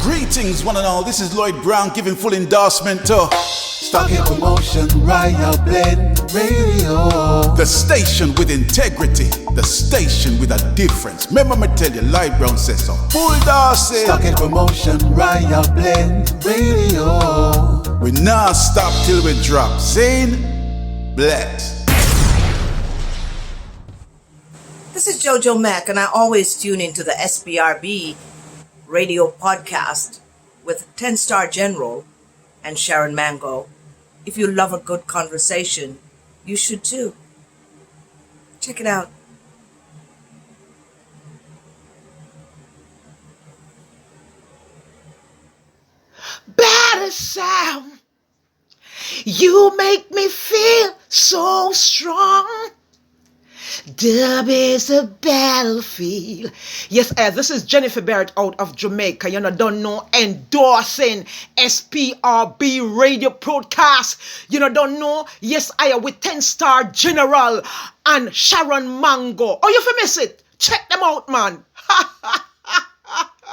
Greetings, one and all. This is Lloyd Brown giving full endorsement to Stock in Promotion, Royal Blend Radio. The station with integrity, the station with a difference. Remember me tell you, Lloyd Brown says so. Full Darcy. Stock in Promotion, Royal Blend Radio. We not stop till we drop. Saying, bless. This is Jojo Mack, and I always tune into the SBRB radio podcast with 10-Star General and Sharon Mango. If you love a good conversation, you should too. Check it out. Better sound. You make me feel so strong. Dub is a battlefield. Yes, this is Jennifer Barrett out of Jamaica. You know, don't know, endorsing SPRB radio broadcast. You know, don't know. Yes, I am with 10-Star General and Sharon Mango. Oh, you miss it? Check them out, man.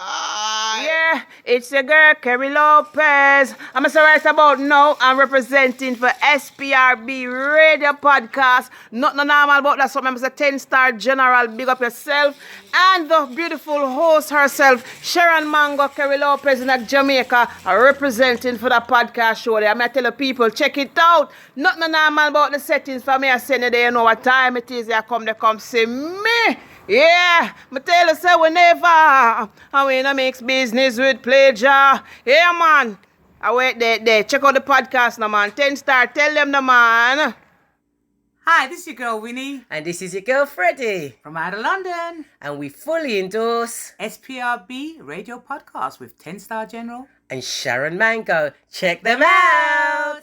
Yeah, it's your girl, Kerry Lopez. I'm so right about now. I'm representing for SPRB Radio Podcast. Not no normal about that. So I'm a 10-Star General. Big up yourself. And the beautiful host herself, Sharon Mango, Kerry Lopez in Jamaica, representing for the podcast show there. I'm going to tell the people, check it out. Not no normal about the settings for me. I send you there, you know what time it is. They come see me. Yeah, I tell you, say whenever I wanna mix business with pleasure. Yeah, man. I wait there. Check out the podcast now, man. 10-Star, tell them the man. Hi, this is your girl Winnie. And this is your girl Freddie. From out of London. And we fully endorse SPRB Radio Podcast with 10-Star General and Sharon Mango. Check them out.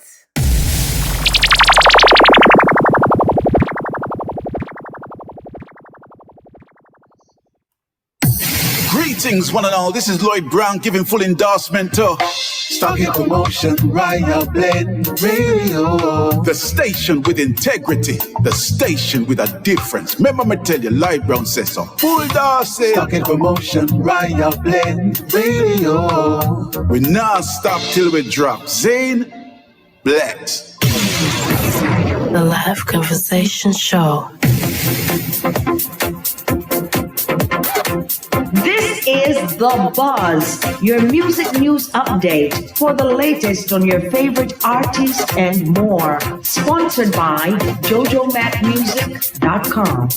Greetings, one and all. This is Lloyd Brown giving full endorsement to Stock in Promotion, Royal Blend Radio. the station with integrity, the station with a difference. Remember me tell you, Lloyd Brown says so. Full Darcy. Stock in Promotion, Royal Blend Radio. We not stop till we drop. Zane, bless. The Live Conversation Show. This is The Buzz, your music news update for the latest on your favorite artists and more. Sponsored by JojoMacMusic.com.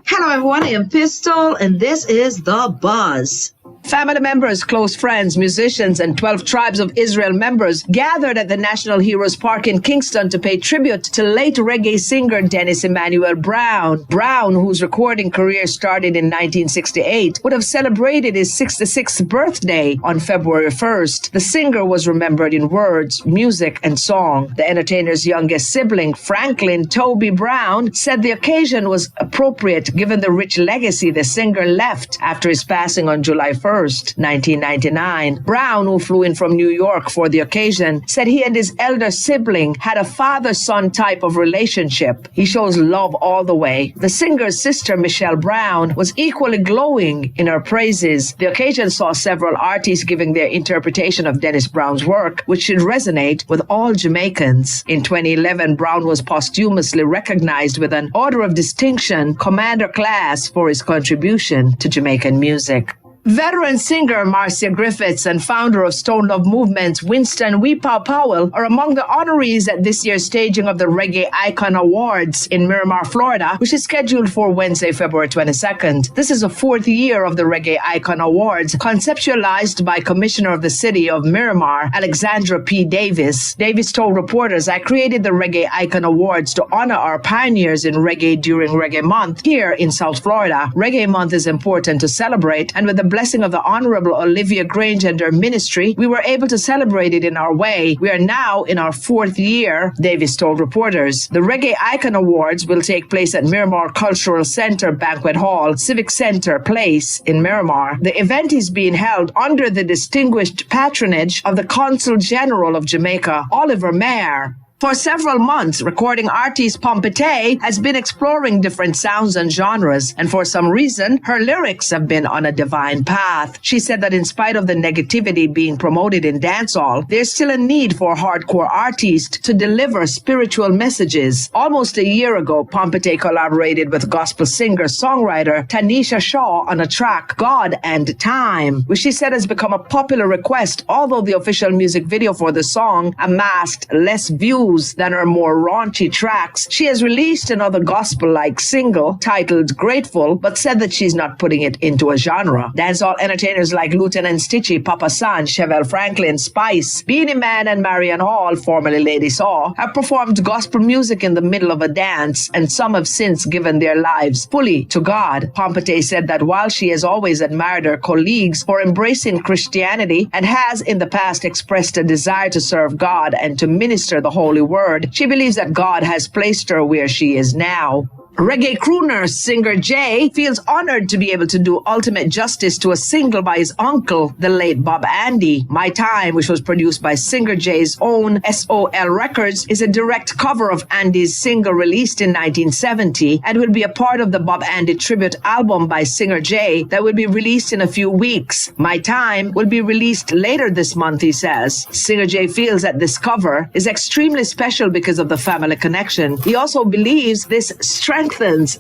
Hello everyone, I am Pistol and this is The Buzz. Family members, close friends, musicians, and 12 Tribes of Israel members gathered at the National Heroes Park in Kingston to pay tribute to late reggae singer Dennis Emmanuel Brown. Brown, whose recording career started in 1968, would have celebrated his 66th birthday on February 1st. The singer was remembered in words, music, and song. The entertainer's youngest sibling, Franklin Toby Brown, said the occasion was appropriate given the rich legacy the singer left after his passing on July 1st. 1999. Brown, who flew in from New York for the occasion, said he and his elder sibling had a father-son type of relationship. He shows love all the way. The singer's sister, Michelle Brown, was equally glowing in her praises. The occasion saw several artists giving their interpretation of Dennis Brown's work, which should resonate with all Jamaicans. In 2011, Brown was posthumously recognized with an Order of Distinction Commander Class for his contribution to Jamaican music. Veteran singer Marcia Griffiths and founder of Stone Love Movement, Winston Weepaw Powell, are among the honorees at this year's staging of the Reggae Icon Awards in Miramar, Florida, which is scheduled for Wednesday, February 22nd. This is the fourth year of the Reggae Icon Awards, conceptualized by Commissioner of the City of Miramar, Alexandra P. Davis. Davis told reporters, "I created the Reggae Icon Awards to honor our pioneers in reggae during Reggae Month here in South Florida. Reggae Month is important to celebrate, and with the blessing of the Honorable Olivia Grange and her ministry, we were able to celebrate it in our way. We are now in our fourth year," Davis told reporters. The Reggae Icon Awards will take place at Miramar Cultural Center Banquet Hall, Civic Center Place in Miramar. The event is being held under the distinguished patronage of the Consul General of Jamaica, Oliver Mayer. For several months, recording artist Pompete has been exploring different sounds and genres, and for some reason, her lyrics have been on a divine path. She said that in spite of the negativity being promoted in dancehall, there's still a need for hardcore artists to deliver spiritual messages. Almost a year ago, Pompete collaborated with gospel singer-songwriter Tanisha Shaw on a track, God and Time, which she said has become a popular request, although the official music video for the song amassed less views than her more raunchy tracks. She has released another gospel-like single titled Grateful, but said that she's not putting it into a genre. Dancehall entertainers like Lieutenant Stitchie, Papa San, Chevelle Franklin, Spice, Beanie Man, and Marianne Hall, formerly Lady Saw, have performed gospel music in the middle of a dance, and some have since given their lives fully to God. Pompete said that while she has always admired her colleagues for embracing Christianity and has in the past expressed a desire to serve God and to minister the Holy Word, she believes that God has placed her where she is now. Reggae crooner Singer Jay feels honored to be able to do ultimate justice to a single by his uncle, the late Bob Andy. My Time, which was produced by Singer Jay's own SOL Records, is a direct cover of Andy's single released in 1970 and will be a part of the Bob Andy tribute album by Singer Jay that will be released in a few weeks. My Time will be released later this month, he says. Singer Jay feels that this cover is extremely special because of the family connection. He also believes this strengthens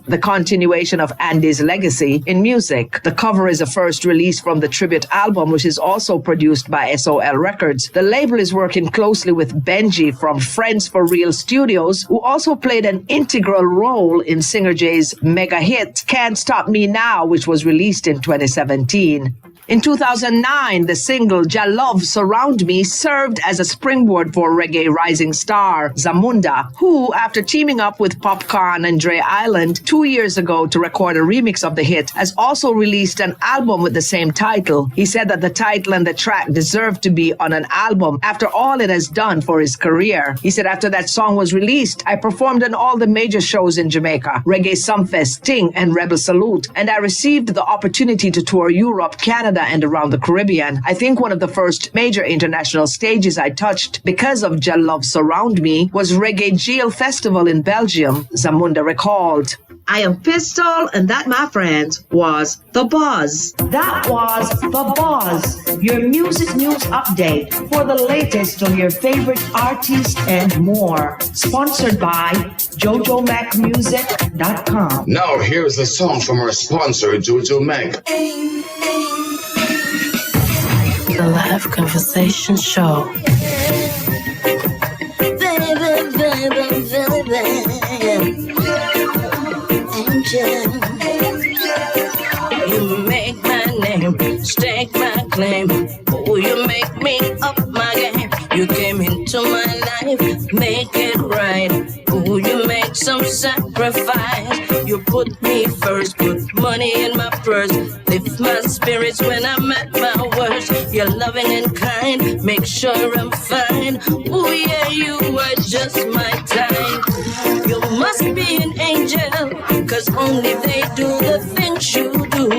the continuation of Andy's legacy in music. The cover is a first release from the tribute album, which is also produced by SOL Records. The label is working closely with Benji from Friends for Real Studios, who also played an integral role in Singer Jay's mega hit Can't Stop Me Now, which was released in 2017. In 2009, the single Ja Love Surround Me served as a springboard for reggae rising star Zamunda, who, after teaming up with Popcorn and Dre Island 2 years ago to record a remix of the hit, has also released an album with the same title. He said that the title and the track deserved to be on an album after all it has done for his career. He said, after that song was released, I performed on all the major shows in Jamaica, Reggae Sumfest, Sting, and Rebel Salute, and I received the opportunity to tour Europe, Canada, and around the Caribbean. I think one of the first major international stages I touched because of Ja Love Surround Me was Reggae Geel Festival in Belgium, Zamunda recalled. I am Pistol, and that, my friends, was The Buzz. That was The Buzz, your music news update for the latest on your favorite artists and more. Sponsored by JojoMacMusic.com. Now here's a song from our sponsor, Jojo Mac. The Live Conversation Show. You make my name, stake my claim. Oh, you make me up my game. You came into my life, make it right. Oh, you make some sacrifice. You put me first, put money in my purse. Lift my spirits when I'm at my worst. You're loving and kind, make sure I'm fine. Oh yeah, you are just my type. You must be an angel, cause only they do the things you do.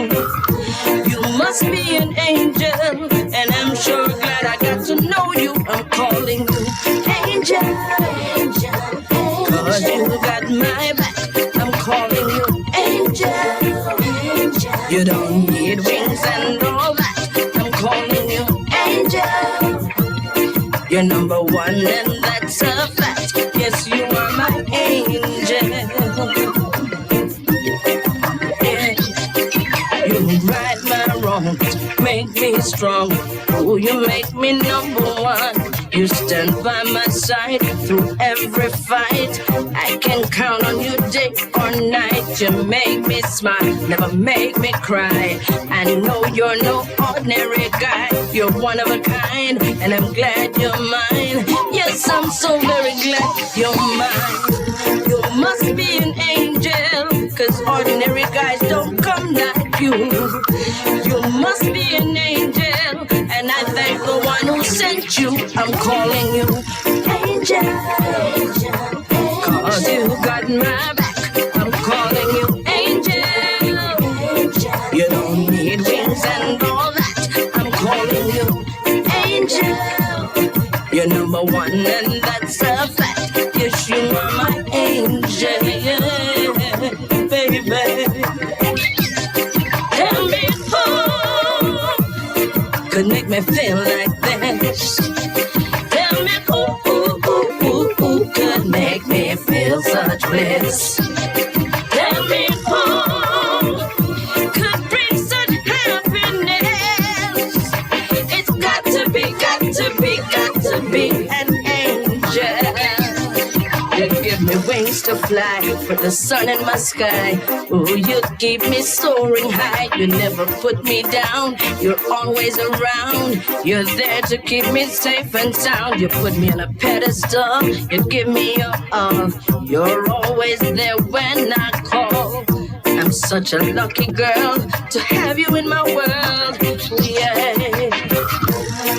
You must be an angel, and I'm sure glad I got to know you. I'm calling you angel, cause you got my back. I'm calling you angel. You don't need wings and all that. I'm calling you angel. You're number one and that's a fact. Yes, you are my angel. Yeah. You right my wrongs, make me strong. Oh, you make me number one. You stand by my side through every fight. I can count on you day or night. You make me smile, never make me cry. I know you're no ordinary guy. You're one of a kind, and I'm glad you're mine. Yes, I'm so very glad you're mine. You must be an angel, cause ordinary guys don't come like you. You must be an angel, and I thank the one who sent you. I'm calling you angel, cause you got my back. I'm calling you angel. You don't need wings and all that. I'm calling you angel. You're number one and that's a fact. could make me feel like this? Tell me who could make me feel such bliss? Tell me who could bring such happiness? It's got to be an angel. You give me wings to fly for the sun in my sky. Oh, you keep me soaring high. You never put me down. You're always around. You're there to keep me safe and sound. You put me on a pedestal. You give me your all. You're always there when I call. I'm such a lucky girl to have you in my world. Yeah.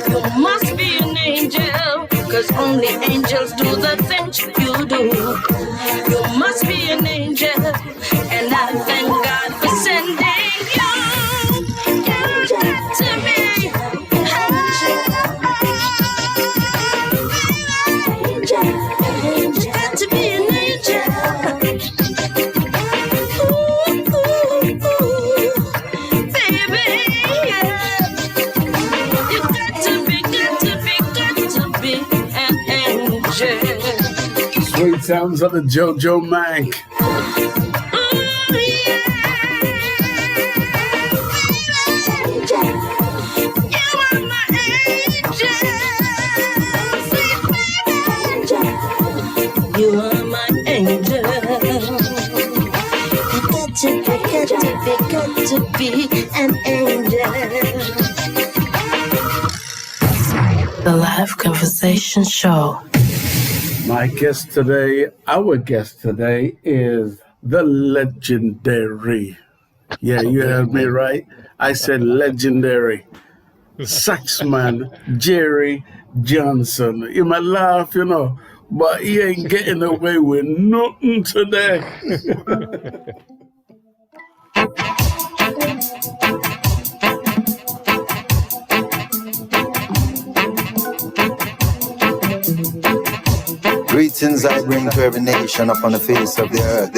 You must be an angel, 'cause only angels do the things you do. You must be an angel, and I thank God for sending you. To me. You got to be an angel. Sweet sounds of the JoJo Mank. You are my angel. Got to be an angel. The Live Conversation Show. My guest today, our guest today, is the legendary. Yeah, you heard me right. I said legendary. Saxman Jerry Johnson. You might laugh, you know, but he ain't getting away with nothing today. Greetings I bring to every nation upon the face of the earth.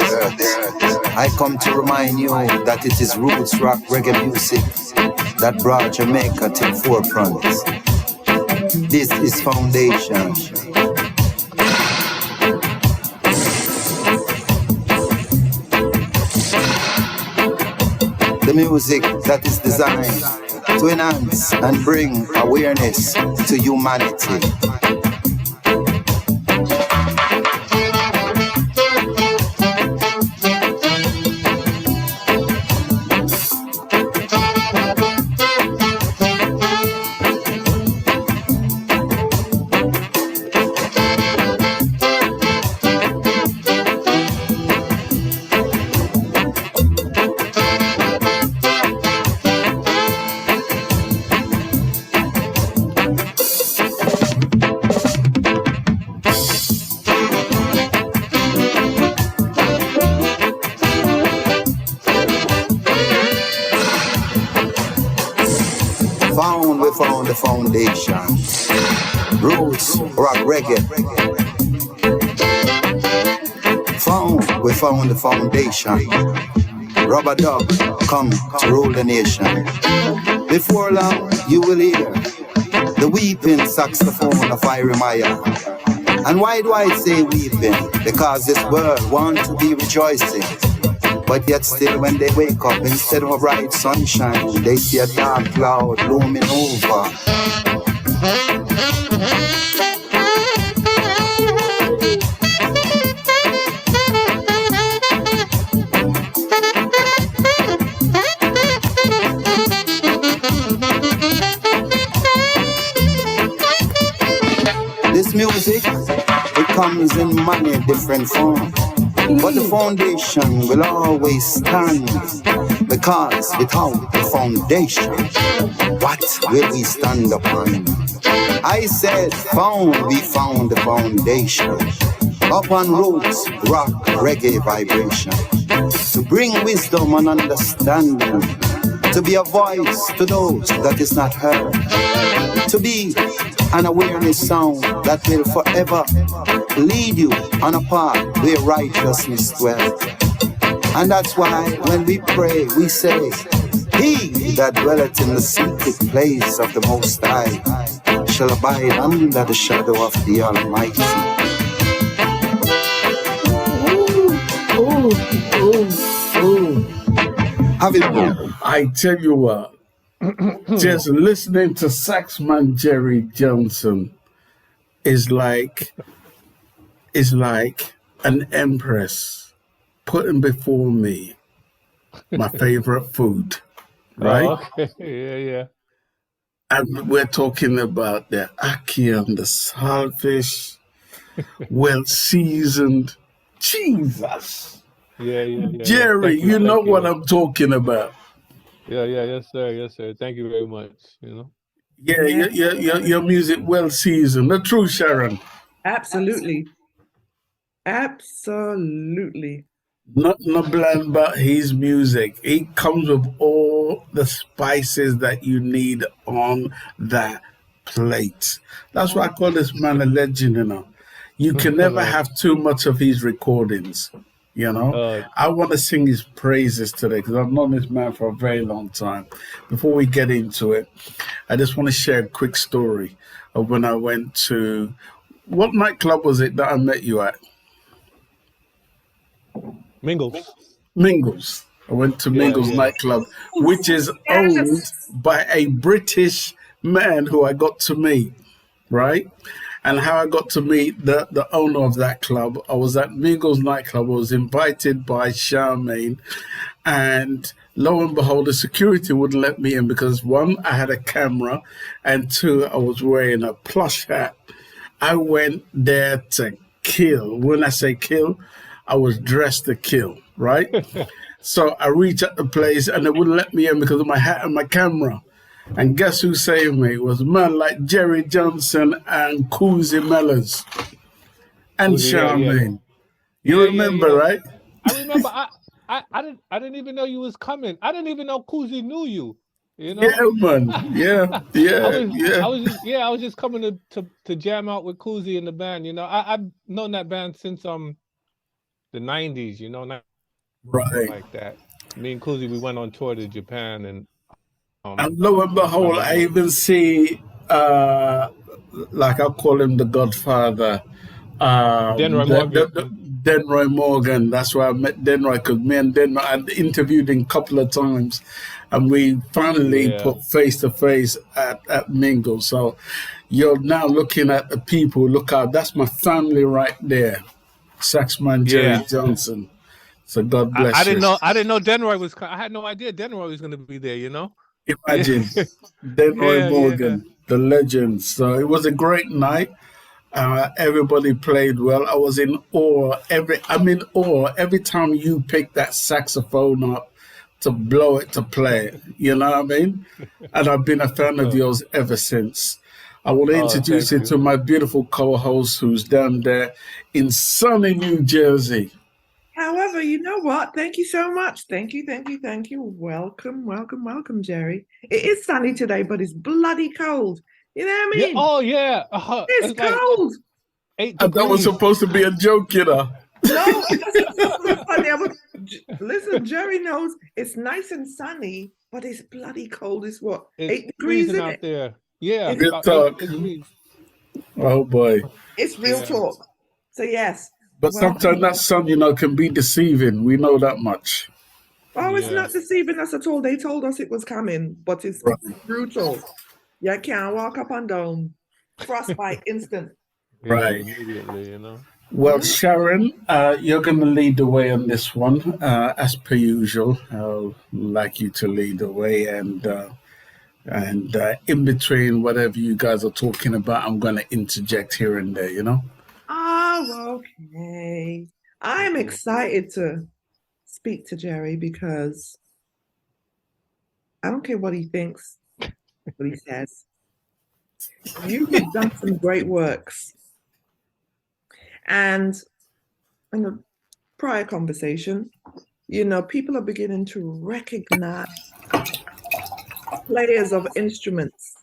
I come to remind you that it is roots rock reggae music that brought Jamaica to the forefront. This is foundation. The music that is designed to enhance and bring awareness to humanity. We found the foundation. Roots, rock, reggae. We found the foundation. Rubber dub, come to rule the nation. Before long, you will hear the weeping saxophone of Jeremiah. And why do I say weeping? Because this world wants to be rejoicing. But yet still when they wake up, instead of a bright sunshine, they see a dark cloud looming over. This music, it comes in many different forms. But the foundation will always stand, because without the foundation, what will we stand upon? I said we found the foundation upon roots, rock, reggae vibration, to bring wisdom and understanding, to be a voice to those that is not heard, to be an awareness sound that will forever lead you on a path where righteousness dwells. And that's why when we pray, we say, He that dwelleth in the secret place of the Most High shall abide under the shadow of the Almighty. I tell you what, just listening to Saxman Jerry Johnson is like an empress putting before me my favorite food, right? Oh, okay. Yeah. And we're talking about the ackee and the saltfish, well seasoned. Jesus. Yeah. Jerry, you know what I'm talking about. Yeah. Yes, sir. Thank you very much. You know. Yeah, your music well seasoned. The truth, Sharon. Absolutely. Not bland about his music. It comes with all the spices that you need on that plate. That's why I call this man a legend, you know. You can never have too much of his recordings, you know. I want to sing his praises today because I've known this man for a very long time. Before we get into it, I just want to share a quick story of when I went to, what nightclub was it that I met you at? Mingles. I went to Mingles nightclub, which is owned by a British man who I got to meet, right? And how I got to meet the owner of that club, I was at Mingles nightclub. I was invited by Charmaine, and lo and behold, the security wouldn't let me in because one, I had a camera, and two, I was wearing a plush hat. I went there to kill. When I say kill, I was dressed to kill, right? So I reached at the place and they wouldn't let me in because of my hat and my camera. And guess who saved me? It was a man like Jerry Johnson and Cousy Mellors and Charmaine. You remember, right? I remember. I didn't even know you was coming. I didn't even know Cousy knew you. You know? Yeah, man. Yeah. I was just coming to jam out with Cousy and the band. You know, I've known that band since the 90s. You know, right, like that. Me and Cousy, we went on tour to Japan and lo and behold, I even see, like I'll call him the Godfather, Denroy Morgan. That's where I met Denroy, because me and Denroy, I interviewed him a couple of times, and we finally put face to face at Mingle. So you're now looking at the people. Look out, that's my family right there, Saxman Jerry Johnson. So God bless you. I didn't know Denroy was. I had no idea Denroy was going to be there. You know. Imagine Denroy Morgan, the legend. So it was a great night. Everybody played well. I was in awe. Every time you pick that saxophone up to blow it, to play it. You know what I mean? And I've been a fan of yours ever since. I want to introduce you to my beautiful co-host who's down there in sunny New Jersey. However, you know what? Thank you so much. Thank you. Welcome, Jerry. It is sunny today, but it's bloody cold. You know what I mean? It's cold. And that was supposed to be a joke, you know. No, it's funny. Listen, Jerry knows it's nice and sunny, but it's bloody cold. It's what? 8 degrees in out there. Yeah. Good talk. Oh boy. It's real talk. So yes. But sometimes that sun, you know, can be deceiving. We know that much. Oh, it's not deceiving us at all. They told us it was coming, but it's brutal. You can't walk up and down. Frostbite, instant. Right. Immediately, you know. Well, Sharon, you're going to lead the way on this one, as per usual. I'd like you to lead the way, and in between whatever you guys are talking about, I'm going to interject here and there, you know? Oh, okay. I'm excited to speak to Jerry because I don't care what he thinks, what he says. You've done some great works. And in the prior conversation, you know, people are beginning to recognize players of instruments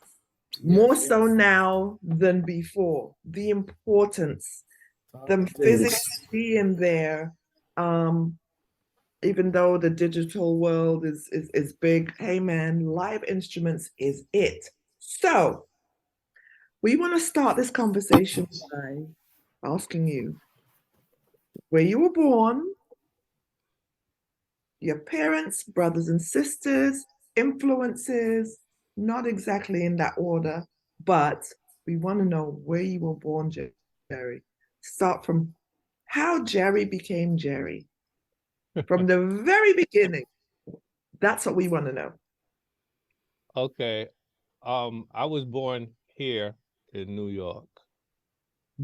more so now than before. The importance, them physically being there, even though the digital world is big, hey man, live instruments is it. So we want to start this conversation by asking you where you were born, your parents, brothers and sisters, influences, not exactly in that order, but we want to know where you were born, Jerry. Start from how Jerry became Jerry. From the very beginning. That's what we want to know. Okay. I was born here in New York.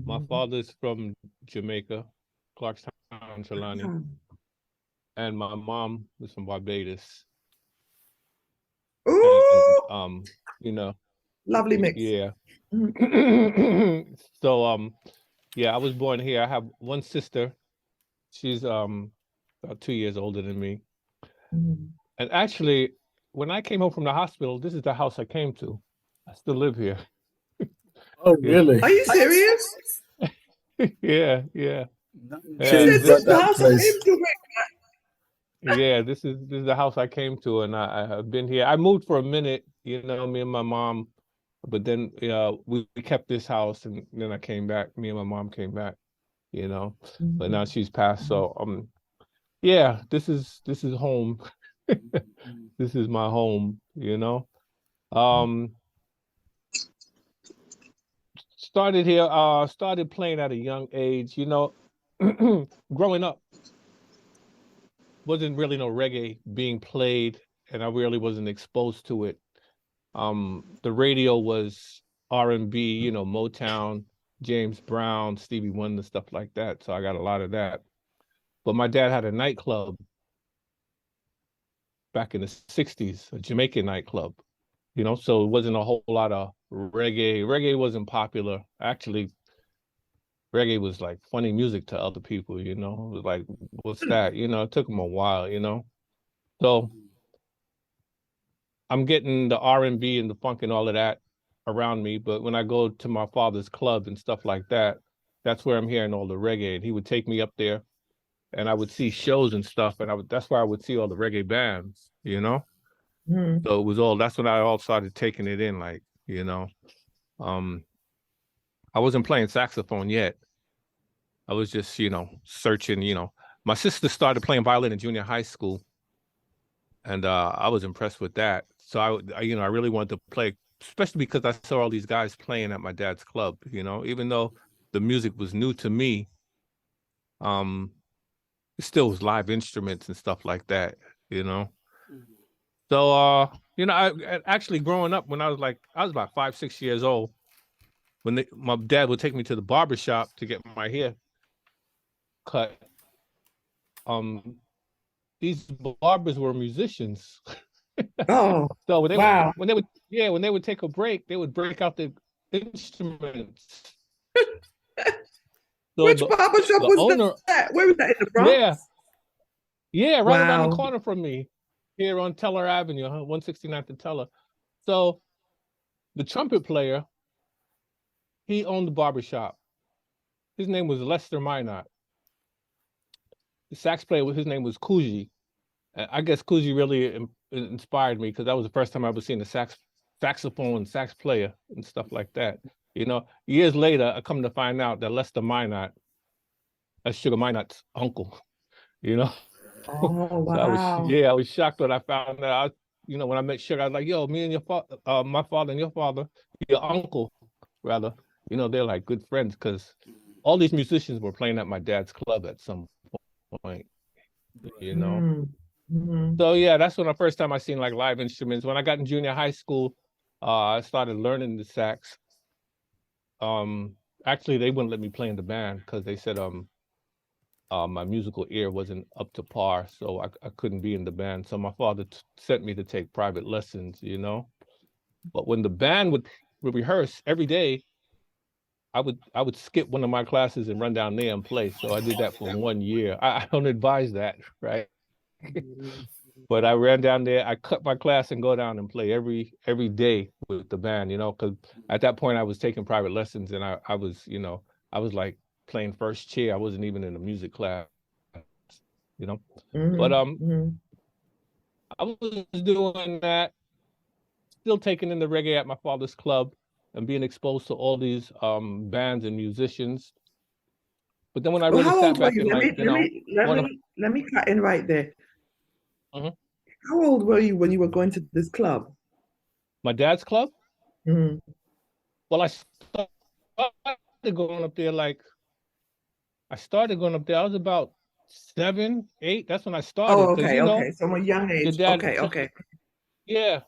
My father's from Jamaica, Clarkstown, Trelawney. And my mom was from Barbados. Ooh! And, you know. Lovely mix. Yeah. So, yeah, I was born here. I have one sister. She's about 2 years older than me. And actually, when I came home from the hospital, this is the house I came to. I still live here. Oh, really? Are you serious? Yeah, yeah. Change This is the that house I place. came to. Yeah, this is the house I came to, and I have been here. I moved for a minute, you know, me and my mom, but then we kept this house, and then I came back. Me and my mom came back, you know, but now she's passed. So yeah, this is home. This is my home, you know. Started here, started playing at a young age, you know. Growing up, wasn't really no reggae being played, and I really wasn't exposed to it. The radio was R&B, you know, Motown, James Brown, Stevie Wonder, stuff like that. So I got a lot of that. But my dad had a nightclub back in the 60s, a Jamaican Night Club, you know, so it wasn't a whole lot of reggae. Reggae wasn't popular. Actually, reggae was like funny music to other people, you know. It was like, what's that? You know, it took them a while, you know. So I'm getting the R&B and the funk and all of that around me, but when I go to my father's club and stuff like that, that's where I'm hearing all the reggae. And he would take me up there, and I would see shows and stuff, and that's where I would see all the reggae bands, you know. So it was all, that's when I all started taking it in, like, you know. I wasn't playing saxophone yet. I was just, you know, searching, you know. My sister started playing violin in junior high school, and I was impressed with that. So I you know, I really wanted to play, especially because I saw all these guys playing at my dad's club, you know. Even though the music was new to me, it still was live instruments and stuff like that, you know. So you know, I actually growing up, when I was about 5, 6 years old, when my dad would take me to the barber shop to get my hair cut. These barbers were musicians. Oh, so when they wow. when they would take a break, they would break out the instruments. So Which barber shop was that? Where was that, in the Bronx? Yeah, right around the corner from me, here on Teller Avenue, 169th and Teller. So the trumpet player, he owned the barber shop. His name was Lester Minot. The sax player, his name was CHUGHIE. I guess CHUGHIE really inspired me, because that was the first time I was seeing a saxophone sax player and stuff like that. You know, years later, I come to find out that Lester Minot, that's Sugar Minot's uncle, you know? Oh, wow. So I was shocked when I found out. You know, when I met Sugar, I was like, yo, me and your father, my father and your father, your uncle, rather, you know, they're like good friends, because all these musicians were playing at my dad's club at some point, you know? So yeah, that's when the first time I seen like live instruments. When I got in junior high school, I started learning the sax. Actually, they wouldn't let me play in the band, because they said my musical ear wasn't up to par, so I couldn't be in the band. So my father sent me to take private lessons, you know. But when the band would rehearse every day, I would skip one of my classes and run down there and play. So I did that for 1 year. I don't advise that, right? But I ran down there, I cut my class and go down and play every day with the band, you know, because at that point I was taking private lessons, and I was, you know, I was like playing first chair. I wasn't even in a music class. you know. Mhm, But mhm. I was doing that, still taking in the reggae at my father's club and being exposed to all these bands and musicians. But then when I Well, really how sat old were back you? and like, you know, one of Let me cut in right there. Mhm. How old were you when you were going to this club? my dad's club, Mhm. well, I started going up there like I started going up there. I was about 7, 8. That's when I started Oh, because okay, you know okay. So from a young your age. dad. Okay, okay. Yeah,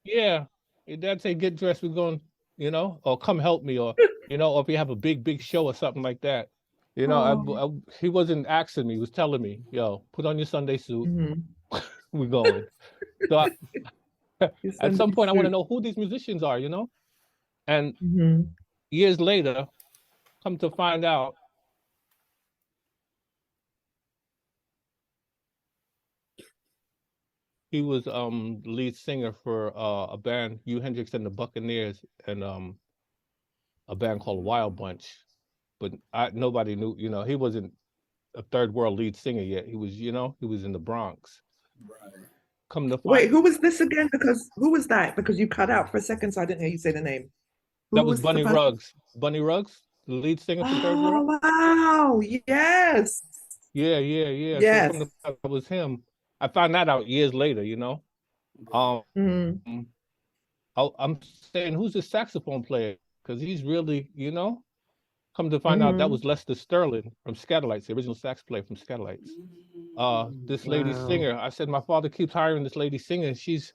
yeah. Your dad say get dressed. We're going, you know, or come help me, or you know, or if you have a big show or something like that. You know, Oh. he wasn't asking me. He was telling me, yo, put on your Sunday suit. Mhm. We're going. So Your at Sunday some point, I want to suit. know who these musicians are, you know. And Mhm. years later, come to find out, he was lead singer for a band, Hugh Hendrix and the Buccaneers, and a band called Wild Bunch. But nobody knew, you know, he wasn't a third world lead singer yet. He was, you know, he was in the Bronx. Come to find, Wait, who was this again? Because who was that? Because you cut out for a second, so I didn't hear you say the name. Who that was was the Bunny person? Ruggs. Bunny Ruggs, the lead singer for Third World. Oh, wow. Yes. Yeah. So Yes. come to find out it was him. I found that out years later, you know. Mhm. I'm saying, who's the saxophone player? Because he's really, you know, come to find out that Mhm. was Lester Sterling from Skatalites, the original sax player from Skatalites. This lady Wow. singer, I said, my father keeps hiring this lady singer. She's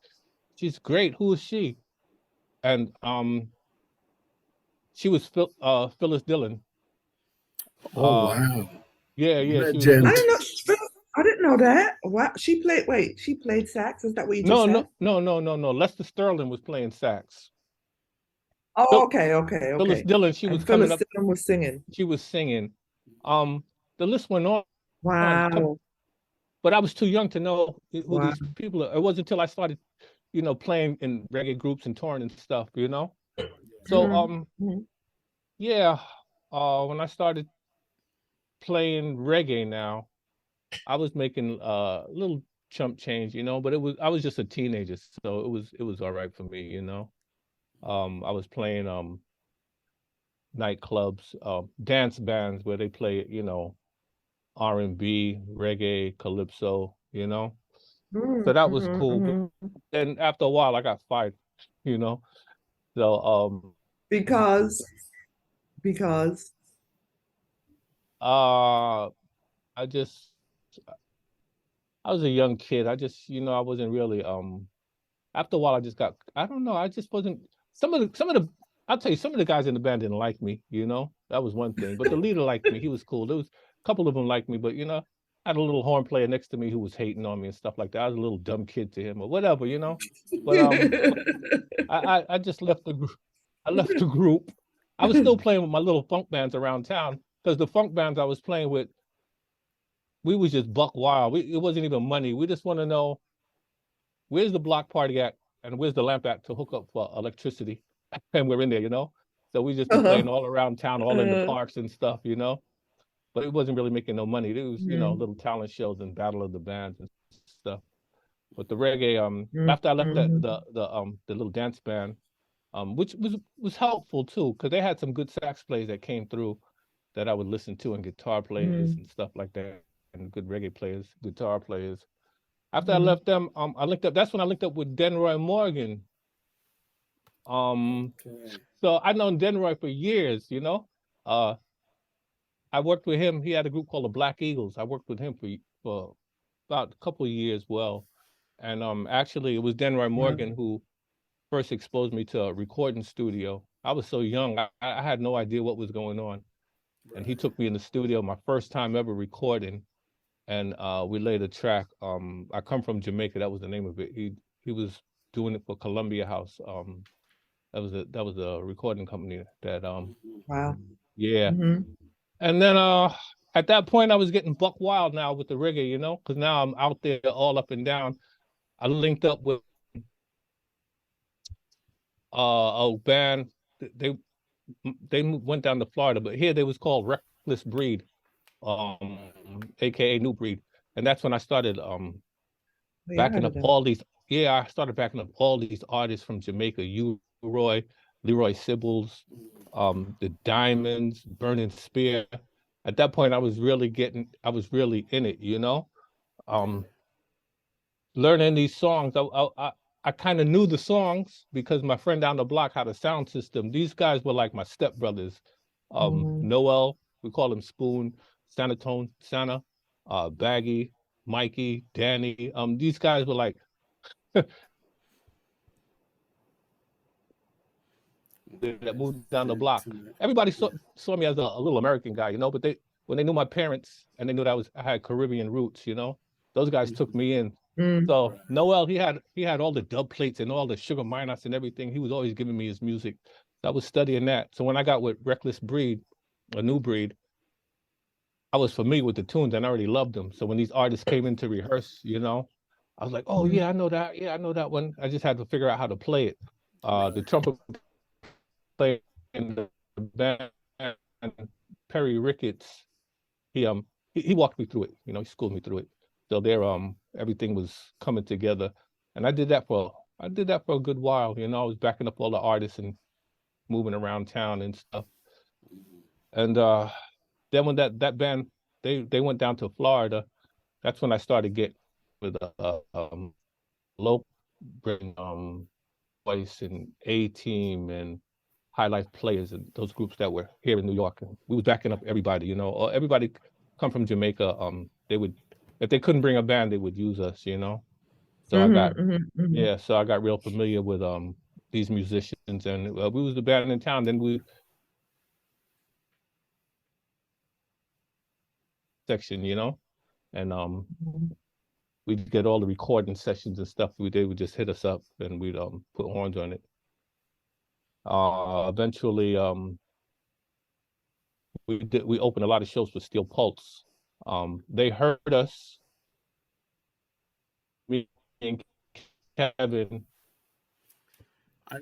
great. Who is she? And she was Phyllis Dillon. Oh Uh, wow, yeah, she was I legend. Phyllis. didn't know. I didn't know that. What she played? Wait, she played sax. Is that what you just No, said? no. Lester Sterling was playing sax. Oh, Phil, okay, Phyllis okay. Dillon, she was And coming Phyllis up. Dillon was singing. She was singing. The list went on. Wow. But I was too young to know who Wow. these people are. It wasn't until I started, you know, playing in reggae groups and touring and stuff, you know. So Mhm. yeah, when I started playing reggae now, I was making little chump change, you know, but I was just a teenager, so it was all right for me, you know. I was playing nightclubs, dance bands where they play, you know, R&B, reggae, calypso, you know. So Mhm, that was mhm, cool. But mhm. then after a while I got fired, you know. So Because uh I just I was a young kid. I just, you know, I wasn't really after a while I just got, I don't know, I just wasn't, some of the I'll tell you, some of the guys in the band didn't like me, you know. That was one thing. But the leader liked me. He was cool. There was a couple of them liked me, but you know, I had a little horn player next to me who was hating on me and stuff like that. I was a little dumb kid to him or whatever, you know. But I just left the group. I left the group. I was still playing with my little funk bands around town because the funk bands I was playing with, we was just buck wild. It wasn't even money. We just want to know, where's the block party at and where's the lamp at to hook up for electricity, and we're in there, you know. So we just be playing all around town, all in the parks and stuff, you know. But it wasn't really making no money. It was, you know, little talent shows and battle of the bands and stuff. But the reggae, after I left the little dance band, which was helpful too, because they had some good sax players that came through that I would listen to, and guitar players and stuff like that, and good reggae players, guitar players. After I left them, I linked up. That's when I linked up with Denroy Morgan. So I've known Denroy for years, you know. I worked with him. He had a group called the Black Eagles. I worked with him for about a couple of years, well. And actually, it was Denroy Morgan who first exposed me to a recording studio. I was so young, I had no idea what was going on. And he took me in the studio, my first time ever recording. And we laid a track. I come from Jamaica, that was the name of it. He was doing it for Columbia House. That was a recording company that Wow. yeah. Mhm. And then at that point I was getting buck wild now with the reggae, you know, because now I'm out there all up and down. I linked up with a band. They went down to Florida, but here they was called Reckless Breed, aka New Breed. and that's when I started backing up all these. Yeah, I started backing up all these artists from Jamaica, Leroy Sibbles, the Diamonds, Burning Spear. At that point, I was really in it, you know, learning these songs. I kind of knew the songs because my friend down the block had a sound system. These guys were like my stepbrothers. Noel, we call him Spoon, Santa, Baggy, Mikey, Danny. These guys were like that moved down the block. Everybody saw me as a little American guy, you know, but when they knew my parents and they knew that I had Caribbean roots, you know, those guys took me in. So Noel, he had all the dub plates and all the Sugar Minnots and everything. He was always giving me his music. So I was studying that. So when I got with Reckless Breed, a new breed, I was familiar with the tunes and I already loved them. So when these artists came in to rehearse, you know, I was like, oh yeah, I know that. Yeah, I know that one. I just had to figure out how to play it. The trumpet player in the band, Perry Ricketts, he walked me through it. You know, he schooled me through it. So there, everything was coming together, and I did that for a good while. You know, I was backing up all the artists and moving around town and stuff. And then when that band they went down to Florida, that's when I started getting with local voice and A-Team and High Life Players and those groups that were here in New York. And we was backing up everybody. You know, or everybody come from Jamaica. They would. If they couldn't bring a band, they would use us, you know. So so I got real familiar with these musicians, and we was the band in town. Then we section, you know, and we'd get all the recording sessions and stuff. They would just hit us up, and we'd put horns on it. Eventually, we opened a lot of shows for Steel Pulse. They heard us, me and Kevin.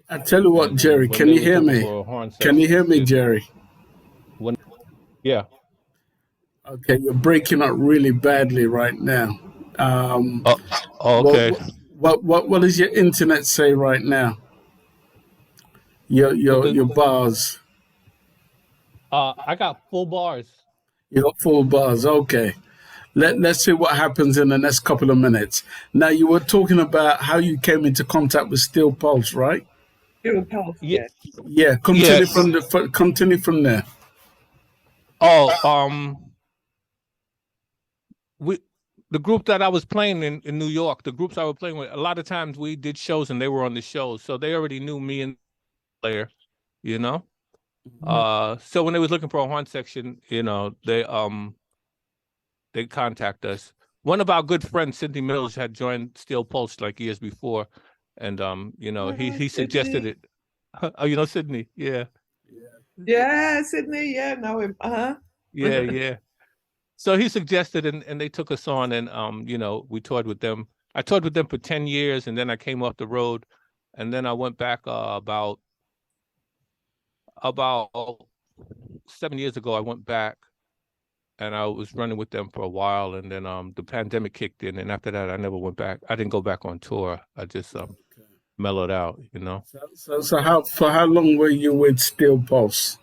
I tell you what, Jerry, can you hear me? Can you hear me, Jerry? Yeah. Okay, you're breaking up really badly right now. Okay. What does your internet say right now? Your bars. I got full bars. You got full bars. Okay. Let's see what happens in the next couple of minutes. Now, you were talking about how you came into contact with Steel Pulse, right? Steel Pulse, yes. Yeah. Continue from there. The group that I was playing in New York, the groups I was playing with, a lot of times we did shows and they were on the shows, so they already knew me and the player, you know. So when they was looking for a horn section, you know, they contact us. One of our good friends, Sidney Mills, had joined Steel Pulse like years before, and you know, he suggested it. Oh, you know Sidney? Yeah. Yeah, Sidney. Yeah, know him. Yeah. So he suggested, and they took us on, and you know, we toured with them. I toured with them for 10 years, and then I came off the road, and then I went back about 7 years ago. I went back, and I was running with them for a while, and then the pandemic kicked in, and after that, I never went back. I didn't go back on tour. I just mellowed out, you know. So for how long were you with Steel Pulse?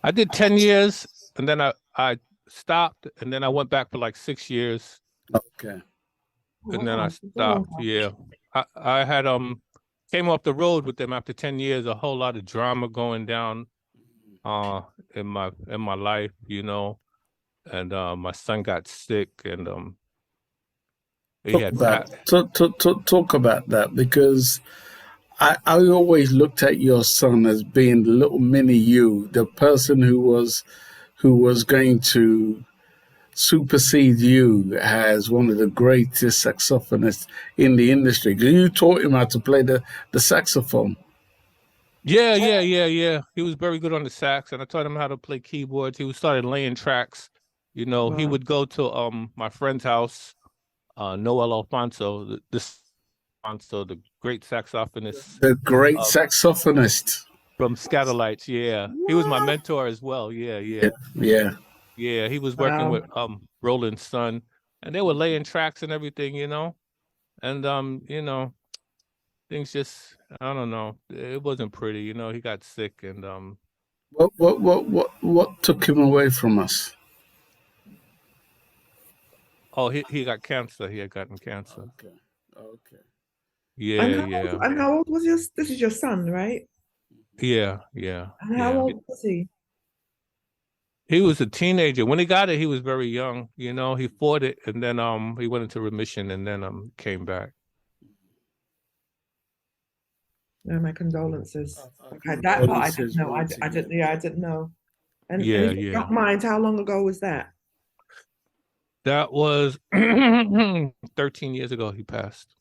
I did 10 years, and then I stopped, and then I went back for like 6 years. Okay. And then I stopped. Yeah, I had came off the road with them after 10 years. A whole lot of drama going down in my life, you know, and my son got sick, and talk about that, because I always looked at your son as being the little mini you, the person who was going to supersede you as one of the greatest saxophonists in the industry. Because you taught him how to play the saxophone. Yeah. He was very good on the sax, and I taught him how to play keyboards. He started laying tracks. You know, he would go to my friend's house, Noel Alfonso, the great saxophonist. The great saxophonist. From Skatalites, yeah. He was my mentor as well, yeah. Yeah. Yeah, he was working with Roland's son, and they were laying tracks and everything, you know, and you know, things just, I don't know, it wasn't pretty, you know. He got sick, and What took him away from us? oh, he got cancer. He had gotten cancer. Okay. Okay. Yeah, yeah. And how old was this is your son, right? Yeah, yeah. And how old was he? He was a teenager. When he got it, he was very young. You know, he fought it, and then he went into remission, and then came back. No, my condolences. Okay, that part I didn't know. I didn't. Yeah, I didn't know. And if you don't mind, how long ago was that? That was 13 years ago. He passed.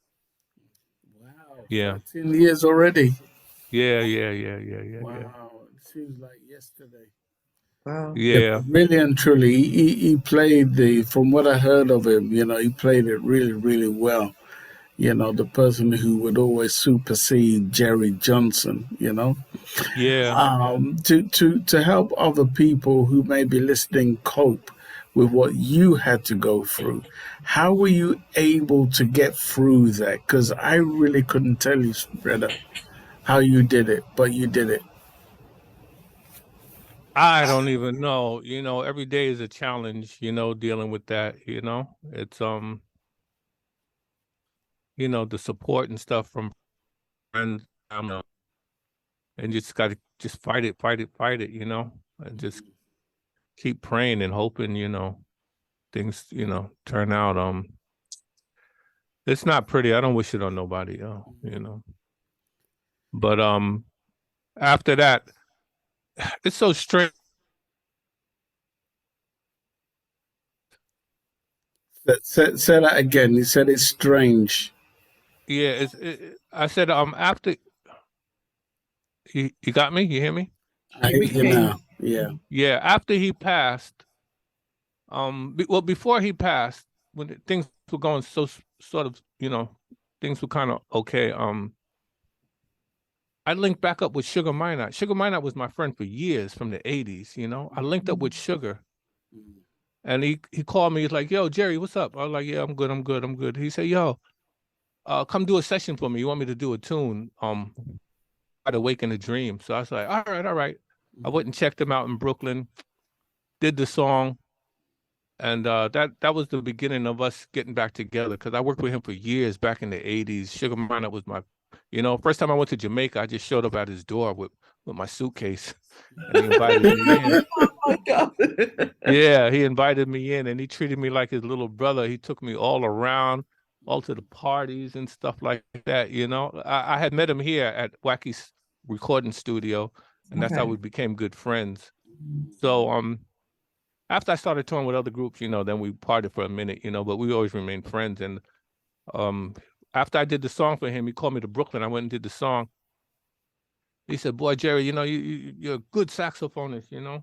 Wow. Yeah. 13 years already. Yeah. Wow. It seems like yesterday. Wow. Yeah. Really and truly, he played from what I heard of him, you know, he played it really, really well. You know, the person who would always supersede Jerry Johnson, you know. Yeah. To help other people who may be listening cope with what you had to go through. How were you able to get through that? Because I really couldn't tell you, brother, how you did it, but you did it. I don't even know. You know, every day is a challenge, you know, dealing with that, you know. It's you know, the support and stuff from friends, and you just gotta just fight it, you know, and just keep praying and hoping, you know, things, you know, turn out. It's not pretty. I don't wish it on nobody, you know. But after that, it's so strange. Say that again. You said it's strange. Yeah, I said after you got me? You hear me? I hear you now. Yeah. Yeah, after he passed, well, before he passed, when things were going so sort of, you know, things were kind of okay. I linked back up with Sugar Minott. Sugar Minott was my friend for years from the 80s, you know. I linked up with Sugar. And he called me. He's like, "Yo, Jerry, what's up?" I was like, "Yeah, I'm good." He said, "Yo, come do a session for me. You want me to do a tune, I'd Awaken a Dream." So I was like, all right. I went and checked him out in Brooklyn, did the song, and that was the beginning of us getting back together, because I worked with him for years back in the 80s. Sugar Minott was my, you know, first time I went to Jamaica, I just showed up at his door with my suitcase, and he invited me in. Oh my God. Yeah, he invited me in, and he treated me like his little brother. He took me all around, all to the parties and stuff like that, you know. I had met him here at Wacky's recording studio, and that's how we became good friends. So after I started touring with other groups, you know, then we parted for a minute, you know, but we always remained friends. And after I did the song for him, he called me to Brooklyn. I went and did the song. He said, "Boy, Jerry, you know, you're a good saxophonist, you know."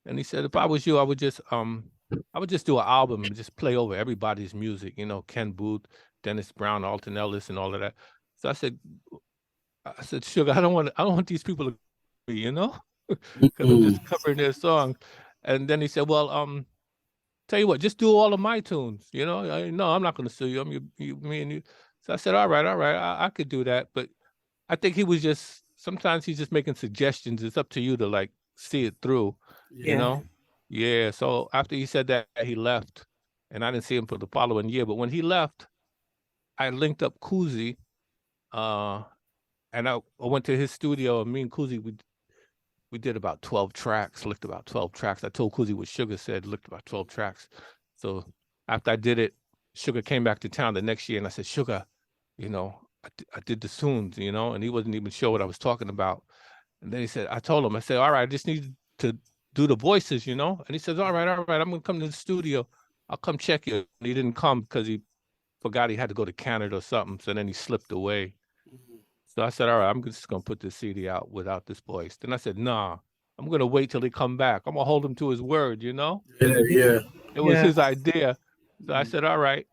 And he said, "If I was you, I would just do an album and just play over everybody's music, you know, Ken Booth, Dennis Brown, Alton Ellis, and all of that." So I said, "Sugar, I don't want these people to be, you know, because I'm just covering their songs." And then he said, "Well, tell you what, just do all of my tunes, you know." "No, I'm not going to sue you. I'm me and you." So I said, all right, I could do that. But I think he was just, sometimes he's just making suggestions. It's up to you to like see it through, you know? Yeah. So after he said that, he left, and I didn't see him for the following year. But when he left, I linked up Kuzi, and I went to his studio, and me and Kuzi, we did about 12 tracks, licked about 12 tracks. I told Kuzi what Sugar said, licked about 12 tracks. So after I did it, Sugar came back to town the next year, and I said, "Sugar, you know, I did the tunes, you know," and he wasn't even sure what I was talking about. And then he said, I told him, I said, "All right, I just need to do the voices, you know." And he says, all right, I'm going to come to the studio. I'll come check you. And he didn't come because he forgot he had to go to Canada or something. So then he slipped away. So I said, all right, I'm just going to put this CD out without this voice. Then I said, nah, I'm going to wait till he come back. I'm going to hold him to his word, you know? Yeah. It was his idea. So I said, all right.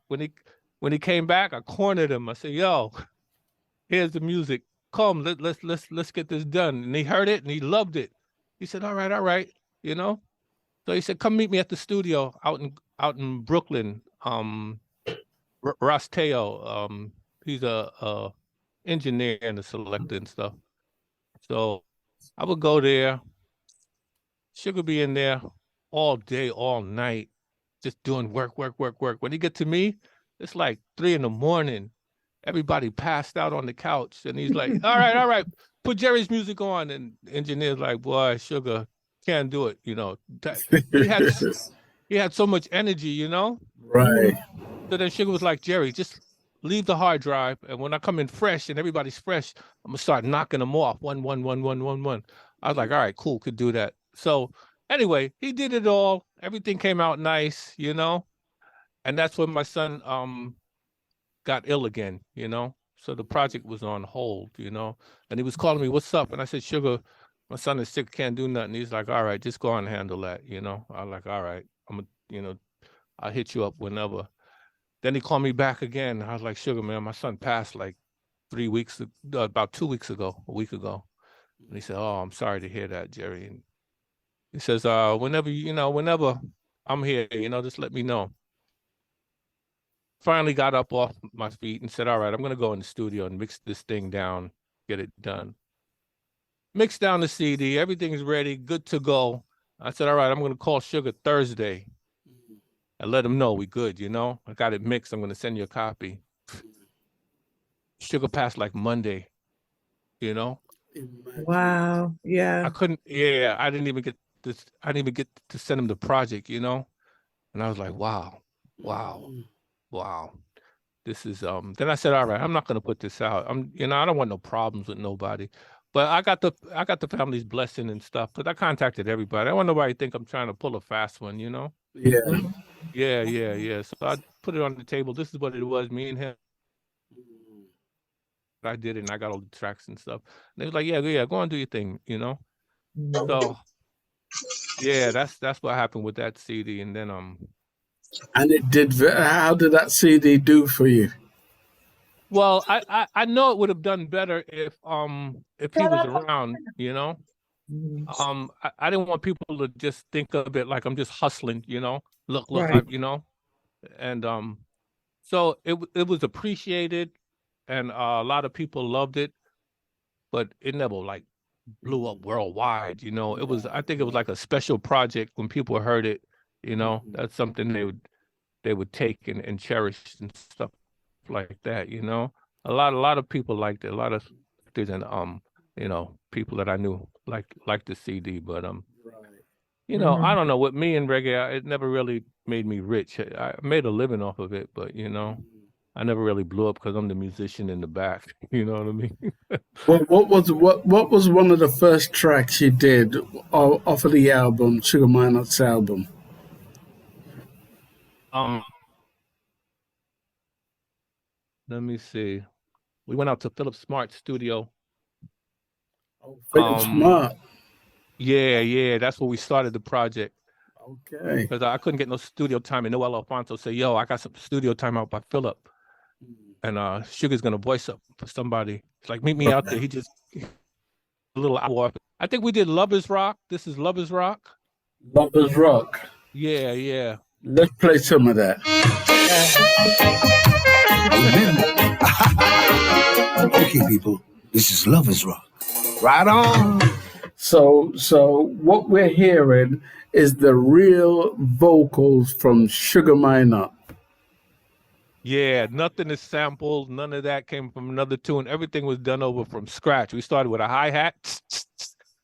When he came back, I cornered him. I said, "Yo, here's the music. Come, let's get this done." And he heard it and he loved it. He said, all right, you know? So he said, "Come meet me at the studio out out in Brooklyn, Rasteo. He's a engineer and a selector and stuff. So I would go there. Sugar be in there all day, all night, just doing work. When he get to me, it's like 3 a.m. Everybody passed out on the couch, and he's like, all right, put Jerry's music on. And the engineer's like, boy, Sugar can't do it, you know. He had so much energy, you know? Right. So then Sugar was like, Jerry, just leave the hard drive, and when I come in fresh and everybody's fresh, I'm gonna start knocking them off. One. I was like, all right, cool, could do that. So anyway, he did it all. Everything came out nice, you know? And that's when my son got ill again, you know? So the project was on hold, you know? And he was calling me, what's up? And I said, Sugar, my son is sick, can't do nothing. He's like, all right, just go on and handle that, you know? I was like, all right, I'll hit you up whenever. Then he called me back again. I was like, Sugar, man, my son passed like about 2 weeks ago, a week ago. And he said, oh, I'm sorry to hear that, Jerry. And he says, whenever I'm here, you know, just let me know. Finally got up off my feet and said, all right, I'm going to go in the studio and mix this thing down, get it done. Mixed down the CD, everything's ready, good to go. I said, all right, I'm going to call Sugar Thursday and let him know we good, you know? I got it mixed, I'm going to send you a copy. Sugar passed like Monday, you know? Wow, yeah. I didn't even get to send him the project, you know? And I was like, wow. This is then I said, all right, I'm not gonna put this out. I don't want no problems with nobody. But I got the family's blessing and stuff, because I contacted everybody. I don't want nobody to think I'm trying to pull a fast one, you know? Yeah. Yeah. So I put it on the table. This is what it was, me and him. I did it, and I got all the tracks and stuff. And they was like, yeah, go on, do your thing, you know? So yeah, that's what happened with that CD. And then And it did. How did that CD do for you? well, I know it would have done better if he was around, you know. I didn't want people to just think of it like I'm just hustling, you know. Look, Right. you know. And so it was appreciated, and a lot of people loved it, but it never like blew up worldwide, you know. I think it was like a special project. When people heard it, you know, that's something they would take and cherish and stuff like that, you know. A lot of people liked it. A lot of and you know, people that I knew liked the CD, but you know, I don't know, with me and reggae, it never really made me rich. I made a living off of it, but you know, I never really blew up because I'm the musician in the back. You know what I mean? Well, what was one of the first tracks you did off of the album, Sugar Minnott's album? Let me see. We went out to Philip Smart's studio. Philip Smart. Yeah, that's where we started the project. Okay. Because I couldn't get no studio time, and Noel Alfonso said, yo, I got some studio time out by Philip. And Sugar's gonna voice up for somebody. It's like, meet me out there. He just a little hour. I think we did Lovers Rock. This is Lovers Rock. Lovers Rock. Yeah. Let's play some of that. Okay, people, this is Lovers Rock. Right on. So what we're hearing is the real vocals from Sugar Minott. Yeah, nothing is sampled. None of that came from another tune. Everything was done over from scratch. We started with a hi-hat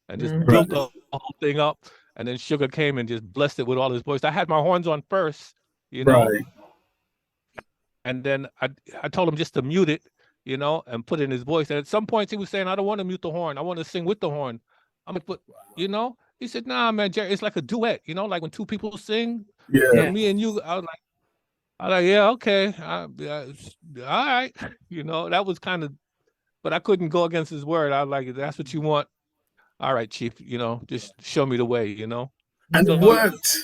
and just built the whole thing up. And then Sugar came and just blessed it with all his voice. I had my horns on first, you know. Right. And then I told him just to mute it, you know, and put in his voice. And at some points he was saying, I don't want to mute the horn. I want to sing with the horn. I'm like, but, you know, he said, nah, man, Jerry, it's like a duet, you know, like when two people sing. Yeah. Me and you, I was like, yeah, okay. All right. You know, that was kind of, but I couldn't go against his word. I was like, if that's what you want. All right, Chief, you know, just show me the way, you know. And it worked.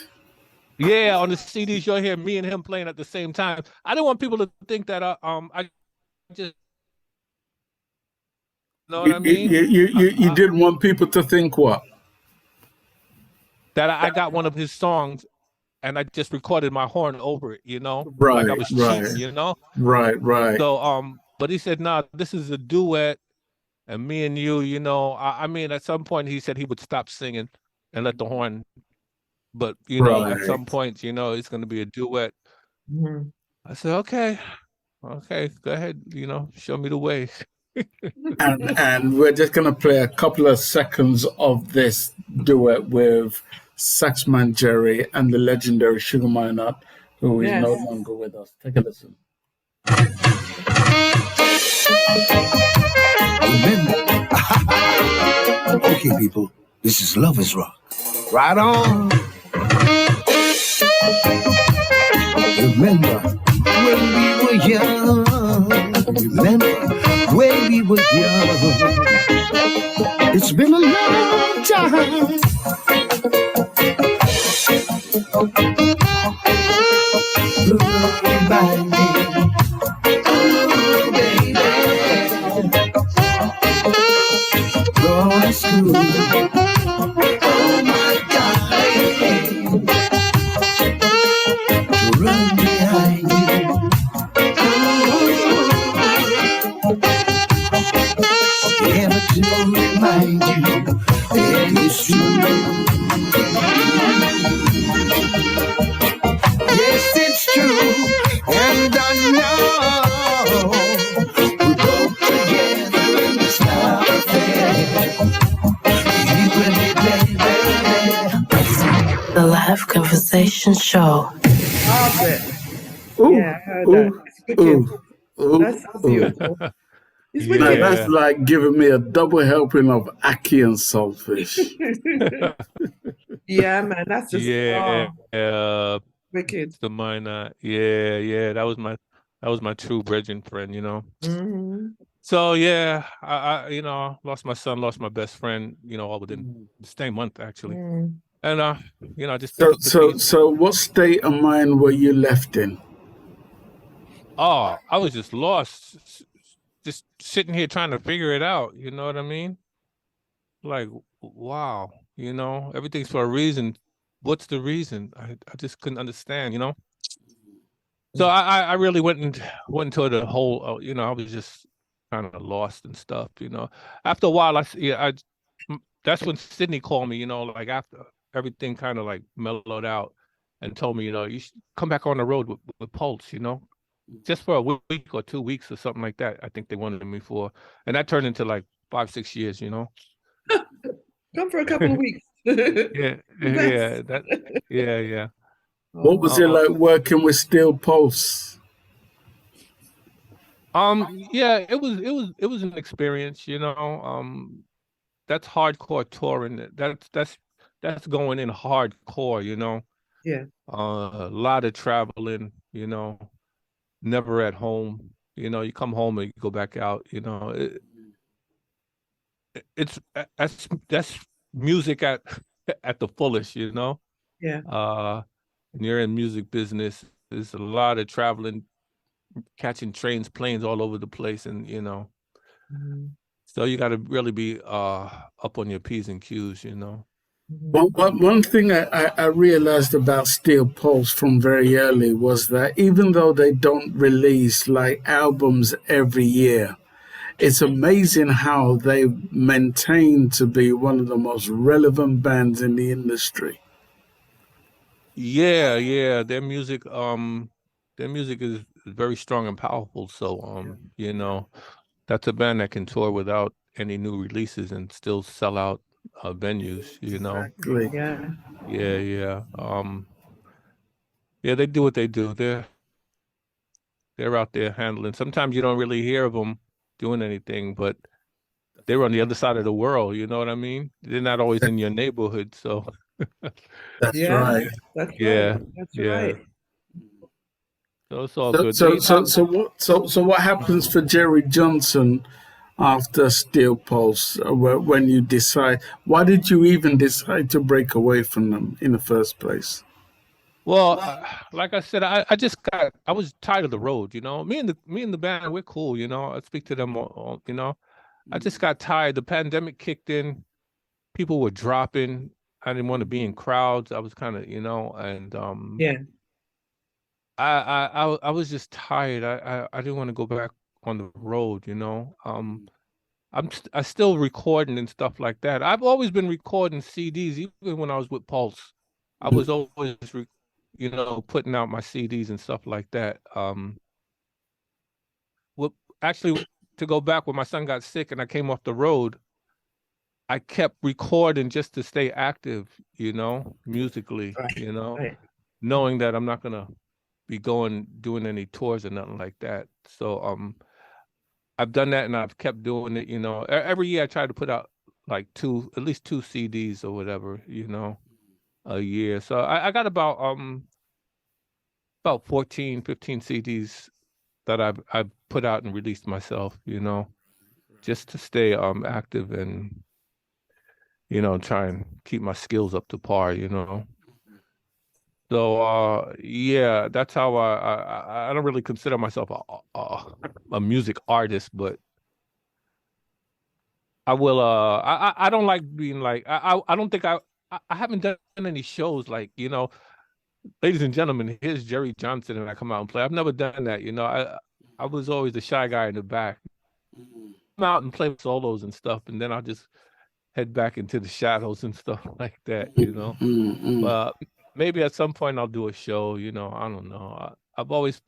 Yeah, on the CDs, you'll hear me and him playing at the same time. I didn't want people to think that I just, know what I mean? You didn't want people to think what? That I got one of his songs and I just recorded my horn over it, you know, Right, like I was right. cheating, you know. Right. So but he said, "Nah, this is a duet, and me and you know." I mean, at some point he said he would stop singing and let the horn, but you know, at some point, you know, it's going to be a duet. I said, okay, go ahead, you know, show me the way. and we're just going to play a couple of seconds of this duet with Saxman Jerry and the legendary Sugar Minott, who is no longer with us. Take a listen. Okay, people, this is Lovers Rock. Right on. Remember when we were young. Remember when we were young. It's been a long time. Remind me, oh baby, going to school. Oh my darling, run behind you. Ever to remind you that it's true. Yes, it's true, and I know we're both together in this love affair. You and me, baby. The Live Conversation Show. Yeah, I heard that. It's wicked. That's so beautiful. It's wicked. Now, that's like giving me a double helping of ackee and saltfish. Yeah, man, that's just wicked. The minor, yeah, that was my true brethren friend, you know. So yeah, I you know, lost my son, lost my best friend, you know, all within the same month actually. And you know, just so what state of mind were you left in? Oh, I was just lost, just sitting here trying to figure it out. You know what I mean? Like, wow, you know, everything's for a reason. What's the reason? I just couldn't understand, you know? So I really went into the whole, you know, I was just kind of lost and stuff, you know? After a while, that's when Sydney called me, you know, like after everything kind of like mellowed out and told me, you know, you should come back on the road with Pulse, you know? Just for a week or 2 weeks or something like that, I think they wanted me for. And that turned into like 5-6 years, you know? Come for a couple of weeks. yeah. What was it like working with Steel Pulse? Yeah, it was an experience, you know. That's hardcore touring. That's going in hardcore, you know. Yeah. A lot of traveling, you know. Never at home, you know. You come home and you go back out, you know. That's music at the fullest, you know. Yeah. And you're in music business. There's a lot of traveling, catching trains, planes all over the place, and you know. So you got to really be up on your P's and Q's, you know. One thing I realized about Steel Pulse from very early was that even though they don't release like albums every year, it's amazing how they maintain to be one of the most relevant bands in the industry. Yeah, their music is very strong and powerful. So you know, that's a band that can tour without any new releases and still sell out venues, you know. Exactly. Yeah. Yeah, they do what they do. They're out there handling. Sometimes you don't really hear of them doing anything, but they're on the other side of the world. You know what I mean? They're not always in your neighborhood, so. That's right. That's yeah. right. That's yeah. right. So it's all good. So what happens for Jerry Johnson after Steel Pulse when you decide? Why did you even decide to break away from them in the first place? Well, like I said, I was tired of the road, you know. Me and the band, we're cool, you know. I speak to them, you know. I just got tired. The pandemic kicked in. People were dropping. I didn't want to be in crowds. I was kind of, and Yeah. I was just tired. I didn't want to go back on the road, I still recording and stuff like that. I've always been recording CDs, even when I was with Pulse. I was always, putting out my CDs and stuff like that. Actually, to go back when my son got sick and I came off the road, I kept recording just to stay active, musically, Right. knowing that I'm not gonna be doing any tours or nothing like that. So I've done that and I've kept doing it, every year I try to put out like at least two CDs or whatever, a year. So I got about 14, 15 CDs that I've put out and released myself, just to stay active and try and keep my skills up to par, So yeah, that's how I don't really consider myself a music artist, but I will I don't like being like I don't think I haven't done any shows like, ladies and gentlemen, here's Jerry Johnson and I come out and play. I've never done that, I was always the shy guy in the back. Come out and play solos and stuff, and then I'll just head back into the shadows and stuff like that, But maybe at some point I'll do a show, I don't know. I've always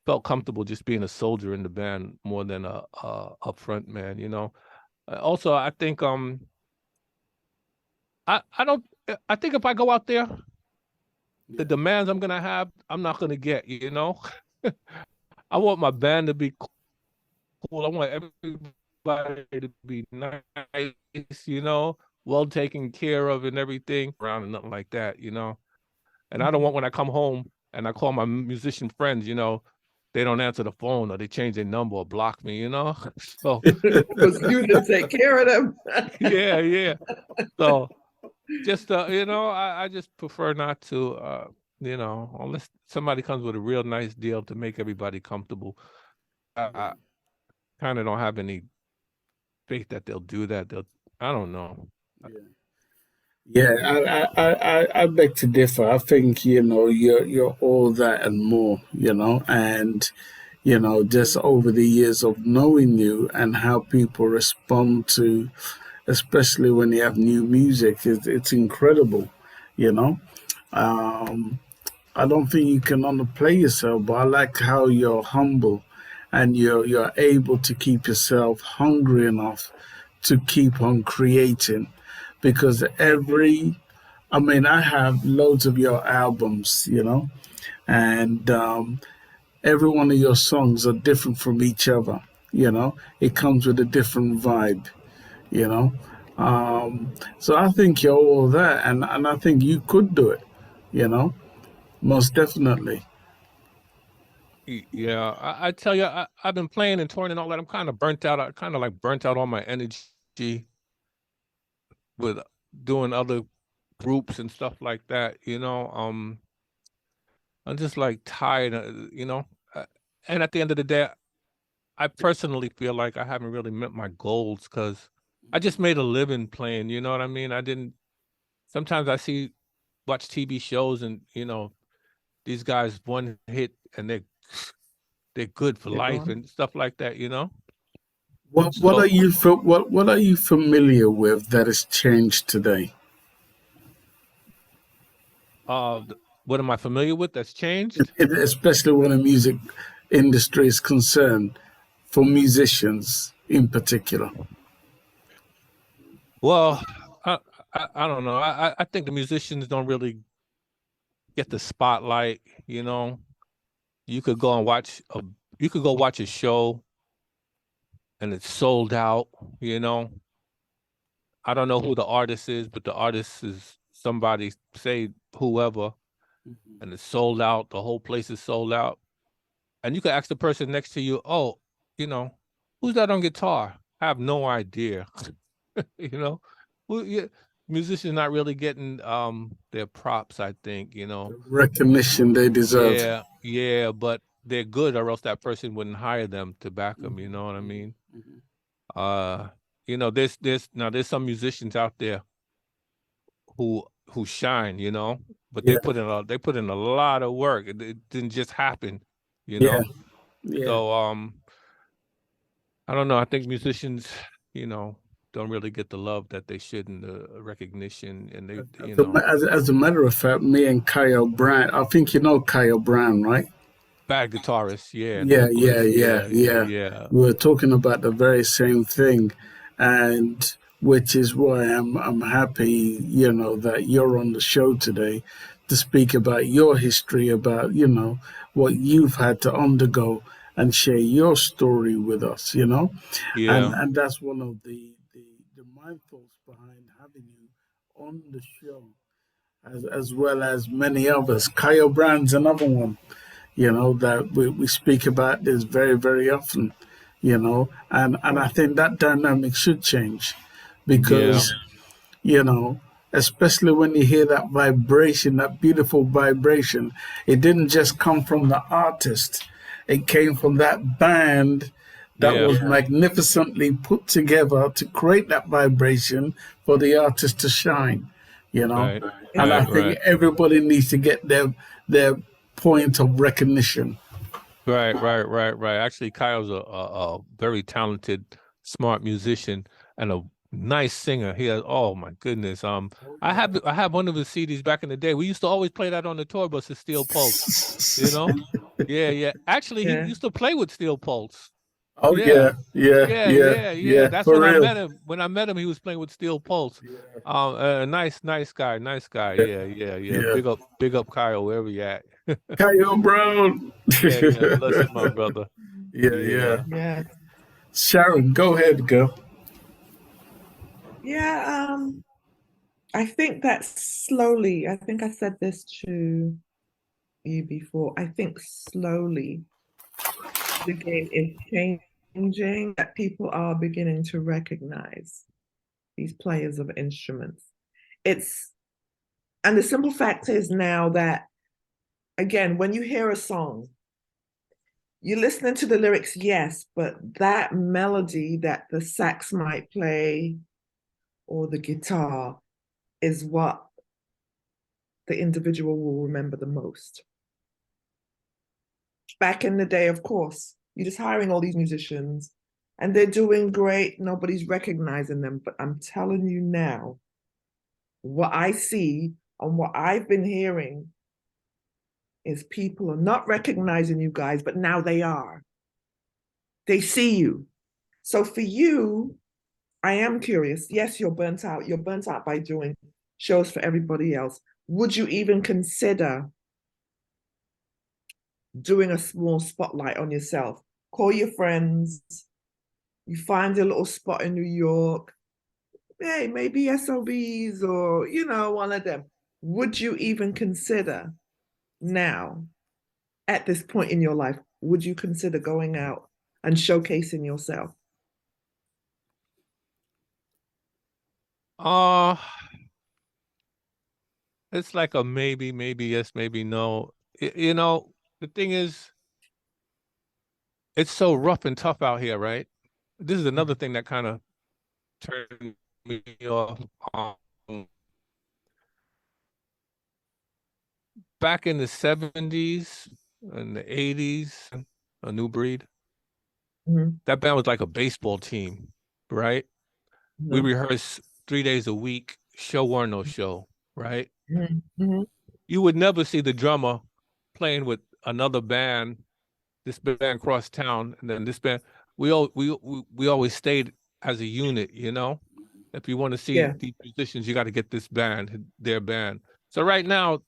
felt comfortable just being a soldier in the band more than a front man, Also, I think I think if I go out there, the demands I'm gonna have, I'm not gonna get, I want my band to be cool. I want everybody to be nice, well taken care of and everything around and nothing like that, And I don't want when I come home and I call my musician friends, they don't answer the phone or they change their number or block me, So Because you to take care of them. yeah. So just I just prefer not to unless somebody comes with a real nice deal to make everybody comfortable. I kind of don't have any faith that they'll do that. I don't know. Yeah, I beg to differ. I think, you're all that and more, and, just over the years of knowing you and how people respond to, especially when you have new music, it's incredible, I don't think you can underplay yourself, but I like how you're humble and you're able to keep yourself hungry enough to keep on creating. Because I have loads of your albums, and every one of your songs are different from each other, It comes with a different vibe, So I think you're all that, and I think you could do it, most definitely. Yeah, I tell you, I've been playing and touring and all that. I'm kind of burnt out. I kind of like burnt out all my energy with doing other groups and stuff like that, I'm just like tired, and at the end of the day, I personally feel like I haven't really met my goals because I just made a living playing, you know what I mean? Sometimes I watch TV shows and, these guys one hit and they're good for life and stuff like that, What are you familiar with that has changed today? What am I familiar with that's changed? Especially when the music industry is concerned, for musicians in particular. Well, I don't know. I think the musicians don't really get the spotlight, You could go watch a show and it's sold out, I don't know who the artist is, but the artist is somebody, say whoever, and it's sold out. The whole place is sold out. And you could ask the person next to you, oh, who's that on guitar? I have no idea. Musicians not really getting their props, I think, Recognition they deserve. Yeah, but they're good, or else that person wouldn't hire them to back them, you know what I mean? There's some musicians out there who who shine, you know. But Yeah. they put in a lot of work. It didn't just happen, you Yeah. know. Yeah. So I don't know. I think musicians, you know, don't really get the love that they should and the recognition, and they, you know. As a matter of fact, me and Kyle Brown, I think you know Kyle Brown, right? Bad guitarist, yeah, and Yeah, yeah, vocalist, yeah, yeah. yeah. We were talking about the very same thing, and which is why I'm happy, you know, that you're on the show today to speak about your history, about, you know, what you've had to undergo and share your story with us, you know. Yeah. And that's one of the mindfuls behind having you on the show, as well as many others. Kyle Brown's another one, you know, that we speak about this very, very often, you know, and I think that dynamic should change because, you know, especially when you hear that vibration, that beautiful vibration, it didn't just come from the artist, it came from that band that was magnificently put together to create that vibration for the artist to shine, you know. Right. And I think everybody needs to get their point of recognition. Right. Actually, Kyle's a very talented, smart musician and a nice singer. He has, oh my goodness. I have one of his CDs back in the day. We used to always play that on the tour bus at Steel Pulse, you know? Yeah. Actually, he used to play with Steel Pulse. Oh yeah. That's when I met him. When I met him, he was playing with Steel Pulse. Nice guy. Yeah. Big up Kyle, wherever you at. Kyle Brown. yeah, bless you, my brother. Yeah. Sharon, go ahead, girl. Yeah, I think that slowly, I think I said this to you before, I think slowly the game is changing, that people are beginning to recognize these players of instruments. And the simple fact is now that, again, when you hear a song, you're listening to the lyrics, yes, but that melody that the sax might play or the guitar is what the individual will remember the most. Back in the day, of course, you're just hiring all these musicians and they're doing great. Nobody's recognizing them. But I'm telling you now, what I see and what I've been hearing is people are not recognizing you guys, but now they are. They see you. So for you, I am curious. Yes, you're burnt out. You're burnt out by doing shows for everybody else. Would you even consider doing a small spotlight on yourself? Call your friends. You find a little spot in New York. Hey, maybe SOBs or, you know, one of them. Would you even consider now, at this point in your life, would you consider going out and showcasing yourself? It's like a maybe yes, maybe no. You know, the thing is, it's so rough and tough out here, right? This is another thing that kind of turned me off. Back in the 70s and the 80s, A New Breed, that band was like a baseball team, right? We rehearsed 3 days a week, show or no show, right? You would never see the drummer playing with another band, this band cross town, and then this band. We always stayed as a unit, you know? If you want to see these musicians, you got to get this band, their band. So right now,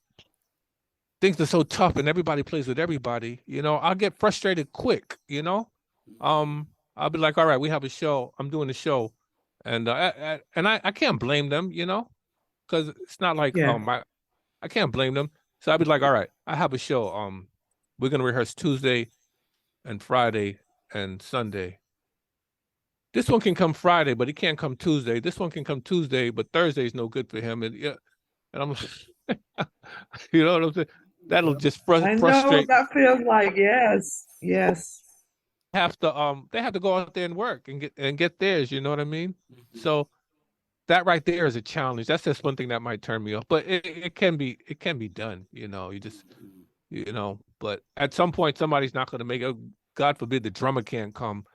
things are so tough and everybody plays with everybody, you know, I'll get frustrated quick, you know? I'll be like, all right, we have a show. I'm doing a show. And I can't blame them, you know, because it's not like, I can't blame them. So I'd be like, all right, I have a show. We're going to rehearse Tuesday and Friday and Sunday. This one can come Friday, but he can't come Tuesday. This one can come Tuesday, but Thursday is no good for him. And I'm, you know what I'm saying? That'll just frustrate. I know what that feels like. Yes. They have to go out there and work and get theirs. You know what I mean? So that right there is a challenge. That's just one thing that might turn me off, but it can be done. You know, you just but at some point somebody's not going to make it. God forbid the drummer can't come.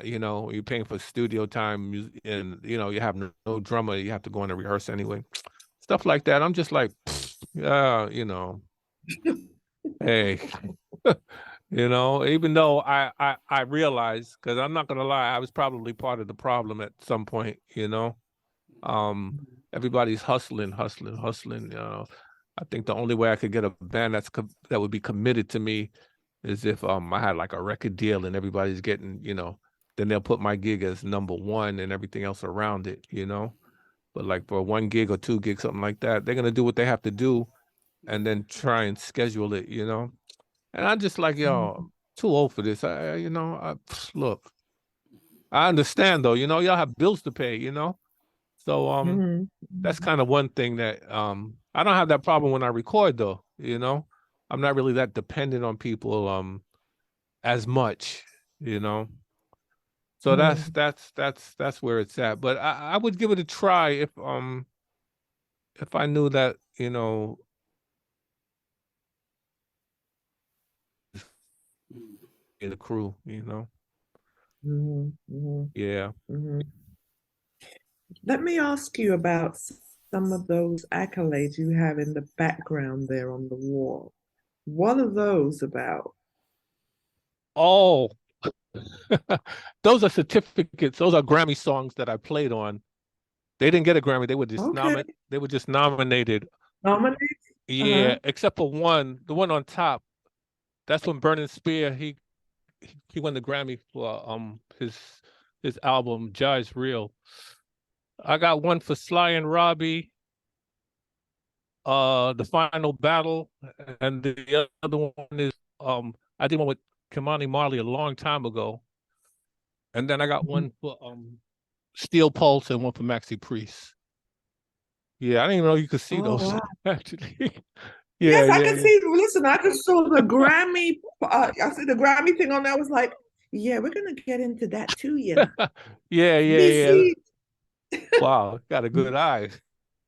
You know, you're paying for studio time, and you have no drummer. You have to go in and rehearse anyway. Stuff like that. I'm just like, yeah, hey, even though I realize, because I'm not gonna lie, I was probably part of the problem at some point. Everybody's hustling. I think the only way I could get a band that would be committed to me is if I had like a record deal and everybody's getting, then they'll put my gig as #1 and everything else around it, But like for 1 gig or 2 gigs, something like that, they're gonna do what they have to do and then try and schedule it, And I'm just like, yo, I'm too old for this. Look, I understand though, y'all have bills to pay, So that's kind of one thing that I don't have that problem when I record though, I'm not really that dependent on people as much, So that's where it's at. But I would give it a try if I knew that, in the crew, Yeah. Let me ask you about some of those accolades you have in the background there on the wall. What are those about? Oh, those are certificates. Those are Grammy songs that I played on. They didn't get a Grammy. They were just They were just nominated. Nominated? Yeah, except for one, the one on top. That's when Burning Spear he won the Grammy for his album Jai's Real. I got one for Sly and Robbie, The Final Battle, and the other one is I did one with Kimani Marley a long time ago. And then I got one for Steel Pulse and one for Maxi Priest. Yeah, I didn't even know you could see those actually. Yes, I could see. Listen, I just saw the Grammy. I see the Grammy thing on there. I was like, yeah, we're gonna get into that too. Yeah. Yeah. Wow, got a good eye.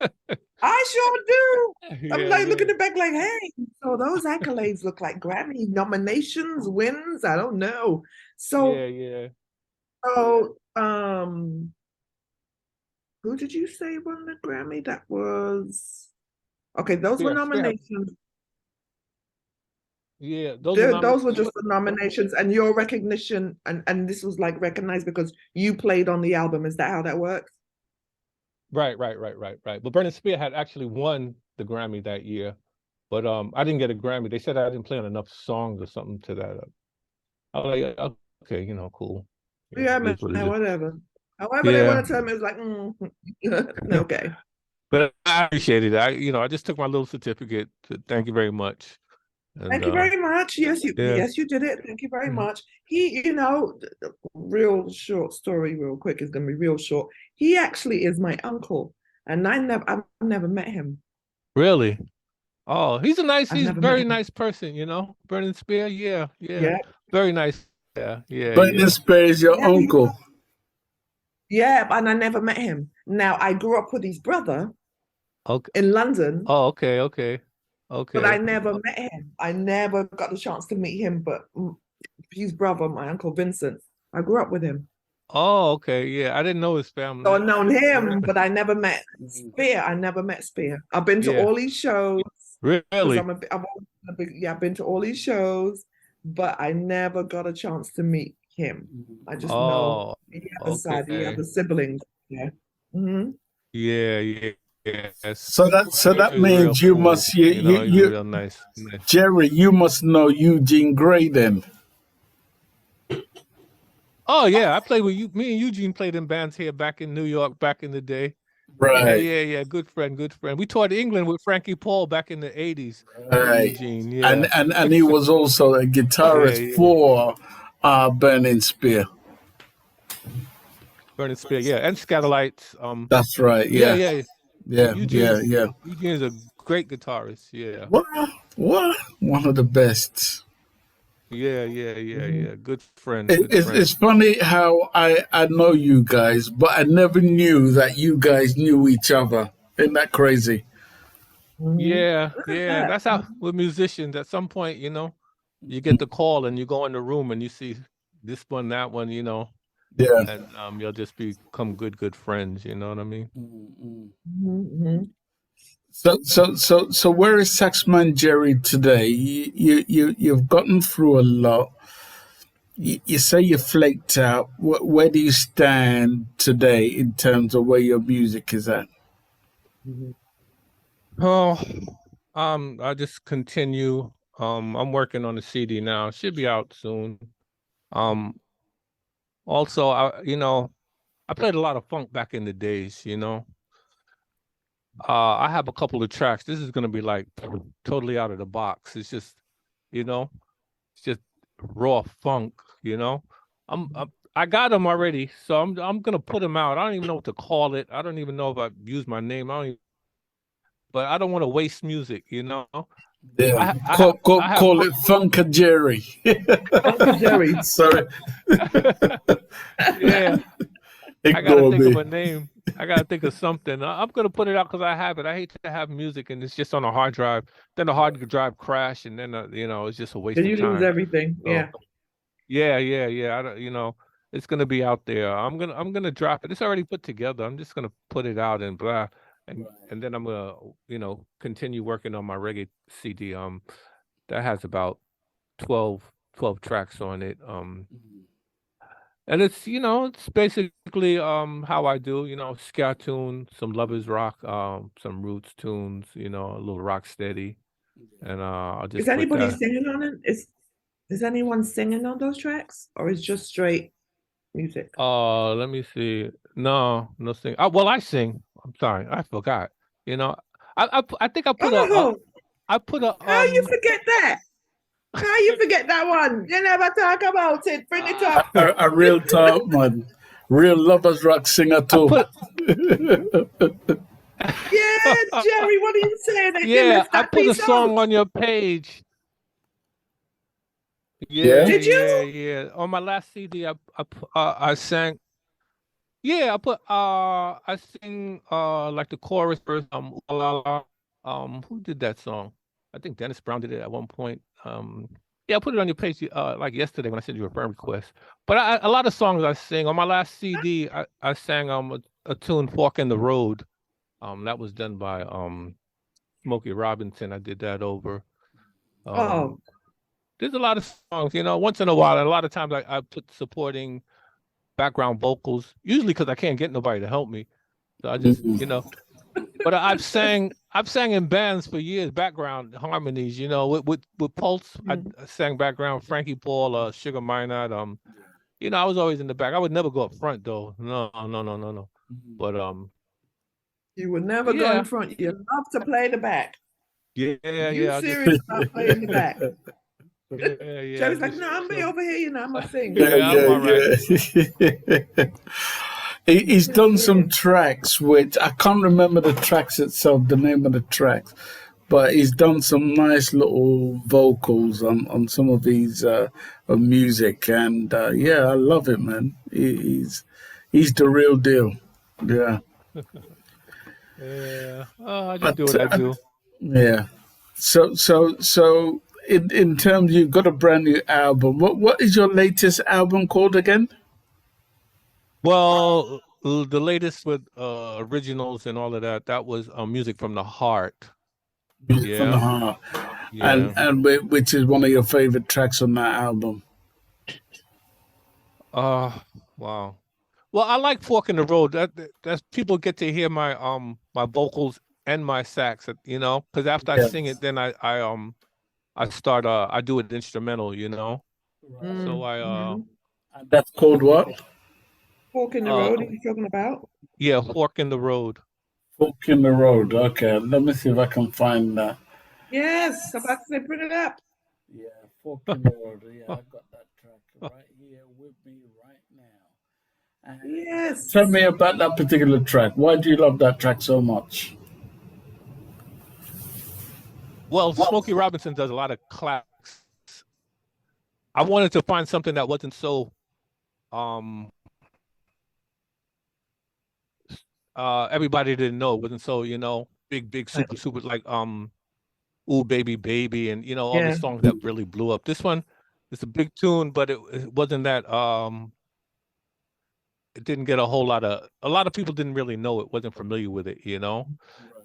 I sure do. I'm like looking at the back like, hey, so those accolades look like Grammy nominations, wins. I don't know. So yeah. So who did you say won the Grammy? That was those were nominations. Yeah, those were just the nominations, and your recognition, and this was like recognized because you played on the album. Is that how that works? Right. But Burning Spear had actually won the Grammy that year, but I didn't get a Grammy. They said I didn't play on enough songs or something to that. I was like, okay, cool. Yeah, man, whatever. However they want to tell me, it's like, okay. But I appreciate it. I just took my little certificate. Thank you very much. And, thank you very much. Yes, you did it. Thank you very much. He, real short story, real quick. It's gonna be real short. He actually is my uncle, and I've never met him. Really? Oh, he's a very nice person. Burning Spear. Yeah. Very nice. Yeah. Burning Spear is your uncle. Yeah, and I never met him. Now I grew up with his brother. In London. Oh, okay. But I never met him. I never got the chance to meet him, but his brother, my Uncle Vincent, I grew up with him. Oh, okay. Yeah, I didn't know his family. So I've known him, but I never met Spear. I never met Spear. I've been to all these shows. Really? I've been to all these shows, but I never got a chance to meet him. I just know the other side, the other siblings. Yeah. Yeah. So that means you must real nice. Jerry, you must know Eugene Gray then. Oh yeah, I played with you. Me and Eugene played in bands here back in New York back in the day. Right. Yeah. Good friend. We toured England with Frankie Paul back in the 80s. Right. Eugene, yeah. And he was also a guitarist for Burning Spear. Burning Spear, yeah, and Skatalites. That's right. Yeah. Eugene is a great guitarist. Yeah. What? One of the best. Yeah. Good friend. Good friend. It's funny how I know you guys, but I never knew that you guys knew each other. Isn't that crazy? Yeah. That's how we're musicians. At some point, you know, you get the call and you go in the room and you see this one, that one, you know. Yeah. And you'll just become good friends. You know what I mean? So where is Saxman Jerry today? You've gotten through a lot. You say you flaked out. Where do you stand today in terms of where your music is at? Oh, I just continue. I'm working on a CD now. It should be out soon. Also, I played a lot of funk back in the days, you know. I have a couple of tracks. This is gonna be like totally out of the box. It's just, you know, it's just raw funk, you know. I got them already, so I'm gonna put them out. I don't even know what to call it. I don't even know if I use my name. But I don't want to waste music, you know. Yeah, call it Funka Jerry. Funka Jerry. Sorry. Yeah. I gotta think of a name. I gotta think of something. I'm gonna put it out because I have it. I hate to have music and it's just on a hard drive. Then the hard drive crash, and then it's just a waste Then of you time. lose everything. So, yeah. I don't, it's gonna be out there. I'm gonna drop it. It's already put together. I'm just gonna put it out and blah, and then I'm gonna continue working on my reggae CD. That has about 12 tracks on it. And it's basically how I do, scat tune, some lovers rock, some roots tunes, a little rock steady. And I'll just Is anybody singing on it? Is anyone singing on those tracks, or is just straight music? Let me see. No sing. Well, I sing. I'm sorry, I forgot. I think I put How you forget that? How you forget that one? You never talk about it. Bring it up. A real talk, man. Real lovers rock singer too. Yeah, Jerry, what are you saying? Yeah, I put a song on your page. Yeah. Did you? Yeah. On my last CD, I sang. Yeah, I sing like the chorus verse. La, la, la. Who did that song? I think Dennis Brown did it at one point. Yeah, I put it on your page like yesterday when I sent you a friend request. But a lot of songs I sing. On my last CD, I sang a tune, Fork in the Road. That was done by Smokey Robinson. I did that over. There's a lot of songs, once in a while. And a lot of times I put supporting background vocals, usually because I can't get nobody to help me. So I just, but I've sang in bands for years, background harmonies, with Pulse. I sang background, Frankie Paul, Sugar Minot. I was always in the back. I would never go up front though. No. But you would never go in front. You love to play the back. Yeah. You serious about playing the back? Yeah. Jerry's like, no, I'm be over here, I'm gonna sing. Yeah. He's done some tracks, which I can't remember the tracks itself, the name of the tracks, but he's done some nice little vocals on some of these music, and I love it, man. He's the real deal. Yeah. Yeah. Oh, I just do what I do. Yeah. So in terms, you've got a brand new album. What is your latest album called again? Well, the latest with originals and all of that was Music from the Heart. Music from the Heart. Yeah. And which is one of your favorite tracks on that album? Wow. Well, I like Fork in the Road. That's people get to hear my my vocals and my sax, because after I sing it, then I start I do it instrumental, So that's called what? Fork in the Road, are you talking about? Yeah, Fork in the Road. Fork in the Road. Okay, let me see if I can find that. Yes, I'm about to say, bring it up. Yeah, Fork in the Road. Yeah, I got that track right here with me right now. Yes. Tell me about that particular track. Why do you love that track so much? Well, Smokey Robinson does a lot of claps, I wanted to find something that wasn't so everybody didn't know. It wasn't so, you know, big super like Ooh Baby Baby and you know all the Yeah. songs that really blew up. This one it's a big tune, but it wasn't that it didn't get a lot of people didn't really know it, wasn't familiar with it, you know.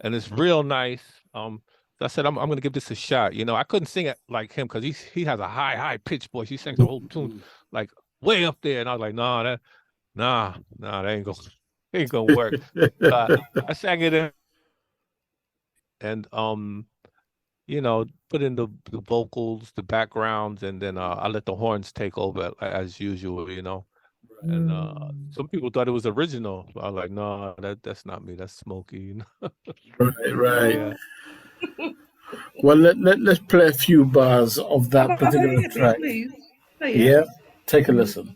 And it's real nice. So I said I'm gonna give this a shot. You know, I couldn't sing it like him because he has a high pitched voice. He sings the whole tune like way up there, and I was like, nah, that ain't gonna work. I sang it in, and you know, put in the vocals, the backgrounds, and then I let the horns take over as usual, you know. And some people thought it was original. I was like, no, that's not me. That's Smokey. You know? Right. Yeah. Well, let's play a few bars of that particular track. Please. Yeah, take a listen.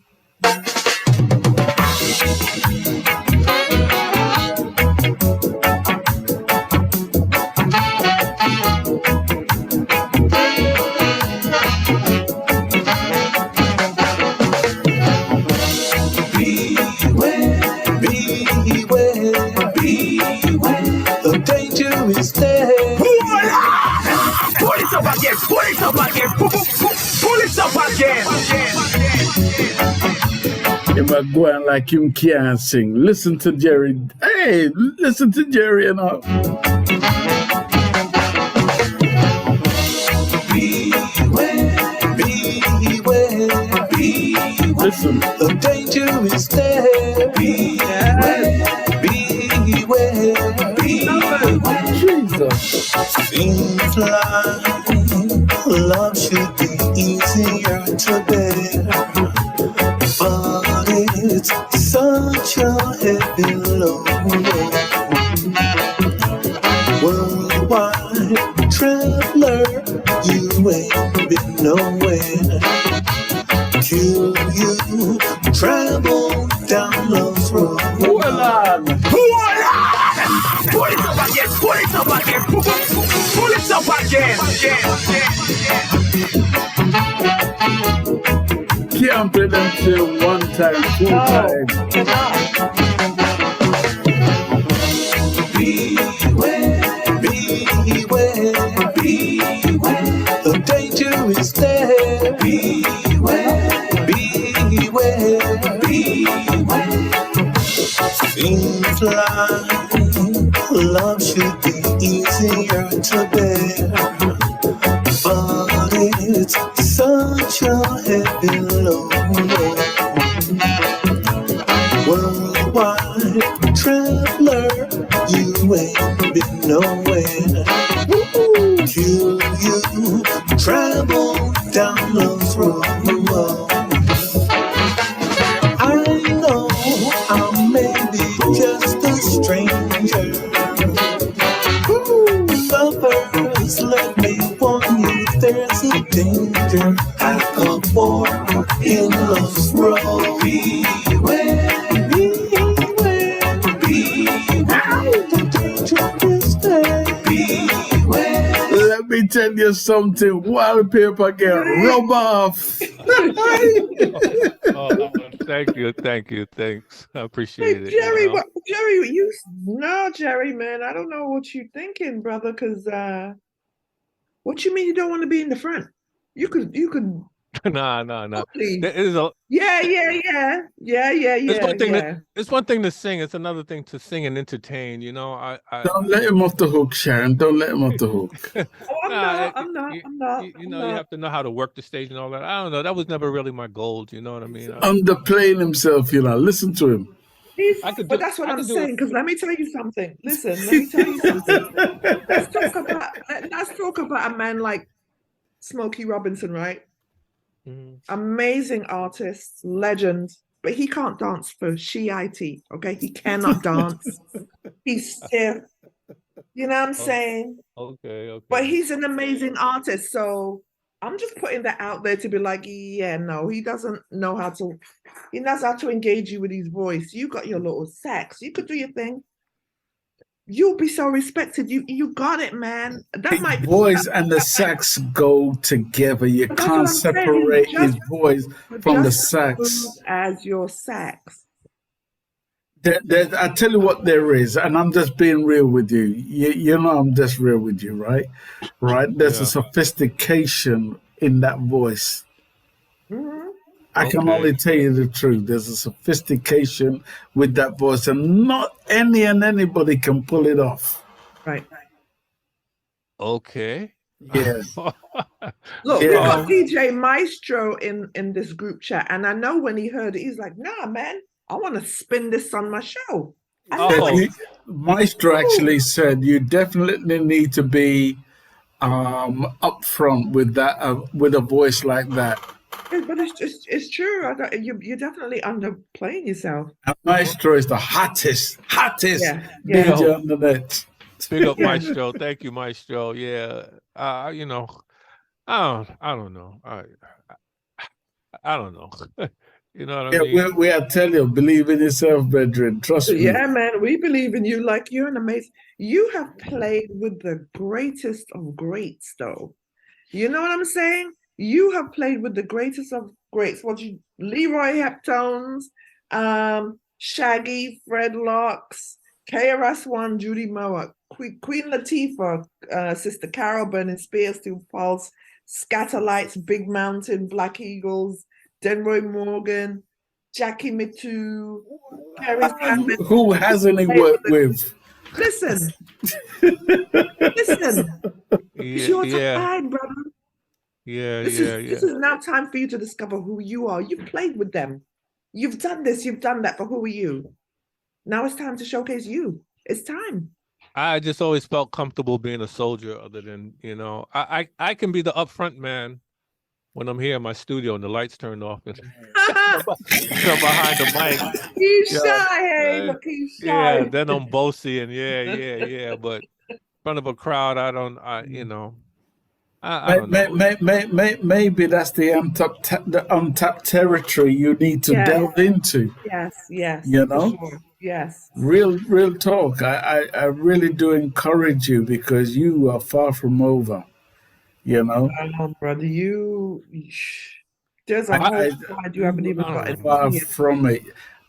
The danger is there. Pull it up again, pull it up again, pull it up again. If I go on like him can't sing, listen to Jerry. Hey, listen to Jerry and all. Listen. The danger is there. Beware. Jesus. Seems like love should be easier to bear, but it's such a heavy load. Worldwide traveler, you ain't been nowhere. Till you travel down love's road. Pull it up again, pull it up again, pull it up again. Can't play them till one time, two times. Beware. The danger is there. Beware. Seems like love should be easier to bear, but it's such a heavy load. Worldwide traveler, you ain't been nowhere. Till you travel down love's road. I know I'm maybe just a stranger. Lovers, let me warn you, there's a danger at the war in love's road. Beware. The danger is there. Beware. Let me tell you something. Wallpaper get rub off. Thank you, thanks. I appreciate it. Jerry, you know? Jerry, man, I don't know what you're thinking, brother, because what you mean you don't want to be in the front? You could No. Please. There is a Yeah. It's one thing to sing, it's another thing to sing and entertain, you know. I Don't let him off the hook, Sharon. Don't let him off the hook. I'm not. You know, you have to know how to work the stage and all that. I don't know. That was never really my goal, you know what I mean? Underplaying himself, you know. Listen to him. But that's what I'm saying, because let me tell you something. Listen, let me tell you something. Let's talk about a man like Smokey Robinson, right? Amazing artist, legend, but he can't dance for CHUGHIE, okay? He cannot dance. He's stiff. You know what I'm saying? Okay. But he's an amazing artist, so I'm just putting that out there to be like, yeah, no, he doesn't know how to, he knows how to engage you with his voice. You got your little sax. You could do your thing. you'll be so respected. You got it, man. That might be Voice and the sax go together. You But that's can't what I'm saying. separate He's his just, voice from the just as sax. smooth as your sax. I tell you what there is, and I'm just being real with you. You know I'm just real with you, right? Right? There's a sophistication in that voice. Mm-hmm. I can only tell you the truth. There's a sophistication with that voice, and not anybody can pull it off. Right. Okay. Yeah. Look, we got DJ Maestro in this group chat, and I know when he heard it, he's like, "Nah, man, I want to spin this on my show." Maestro actually said you definitely need to be upfront with that, with a voice like that. But it's true. You're definitely underplaying yourself. And Maestro is the hottest Yeah. DJ on the net. Big up Maestro. Thank you, Maestro. Yeah. You know, I don't know. I don't know. You know what I mean? We are telling you, believe in yourself, brethren. Trust me. Yeah, man, we believe in you. Like, you're an amazing. You have played with the greatest of greats, though. You know what I'm saying? You have played with the greatest of greats. Leroy Heptones, Shaggy, Fred Locks, KRS-One, Judy Moore, Queen Latifah, Sister Carol, Burning Spears, Two Pulse, Skatalites, Big Mountain, Black Eagles, Denroy Morgan, Jackie Mitu, who hasn't he worked with? Listen, it's your time, brother. This is now time for you to discover who you are. You've played with them. You've done this. You've done that. But who are you? Now it's time to showcase you. It's time. I just always felt comfortable being a soldier. Other than, you know, I can be the upfront man when I'm here in my studio and the lights turned off and behind the mic. He's shy, hey, look, he's shy. Yeah, then I'm bossy and yeah. But in front of a crowd, I don't know. I don't know. Maybe that's the untapped territory you need to delve into. Yes. You know? Sure. Yes. Real talk. I really do encourage you because you are far from over. You know? Brother, there's a whole side you haven't even gotten. Far from it.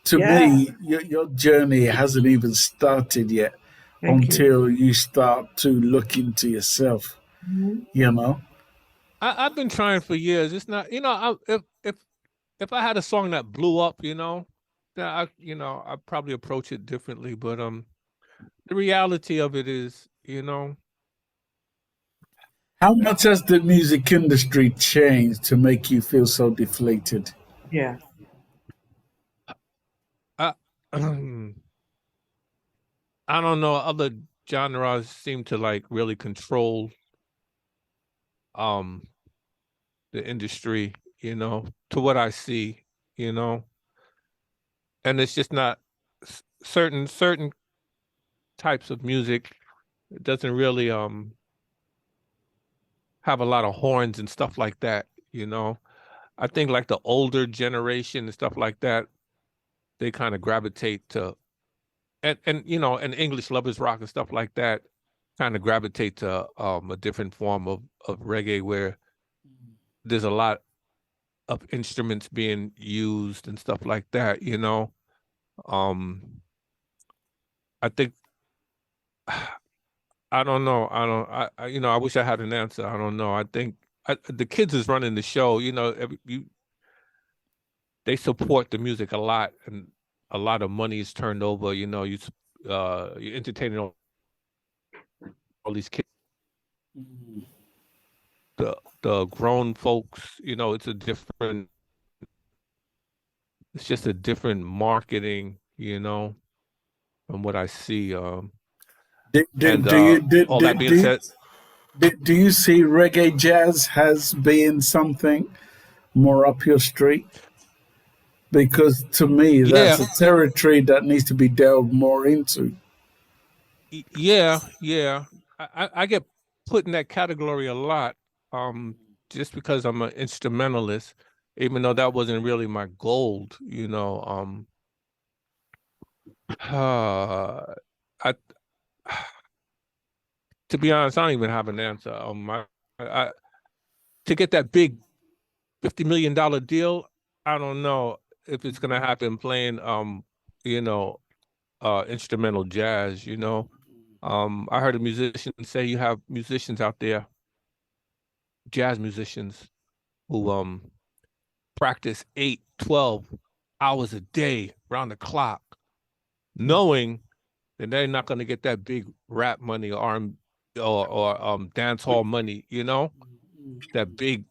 To me, your journey hasn't even started yet until you start to look into yourself. Mm-hmm. You know? I've been trying for years. It's not, you know, if I had a song that blew up, you know, then I'd probably approach it differently. But the reality of it is, you know, how much has the music industry changed to make you feel so deflated? Yeah. I don't know. Other genres seem to like really control the industry, you know, to what I see, you know. And it's just not certain types of music. It doesn't really have a lot of horns and stuff like that, you know. I think like the older generation and stuff like that, they kind of gravitate to, and you know, and English lovers rock and stuff like that kind of gravitate to a different form of reggae where there's a lot of instruments being used and stuff like that, you know. I think, I don't know. I you know, I wish I had an answer. I don't know. I think the kids is running the show, you know, they support the music a lot, and a lot of money is turned over, you know, you're entertaining all these kids. The grown folks, you know, it's just a different marketing, you know, from what I see. All that being said, do you see reggae jazz as being something more up your street? Because to me, that's a territory that needs to be delved more into. Yeah. I get put in that category a lot, just because I'm an instrumentalist, even though that wasn't really my goal, you know. to be honest, I don't even have an answer. I to get that big $50 million deal, I don't know if it's gonna happen playing you know, instrumental jazz, you know. I heard a musician say you have musicians out there, jazz musicians, who practice 8, 12 hours a day around the clock, knowing that they're not gonna get that big rap money or or dance hall money, you know, that big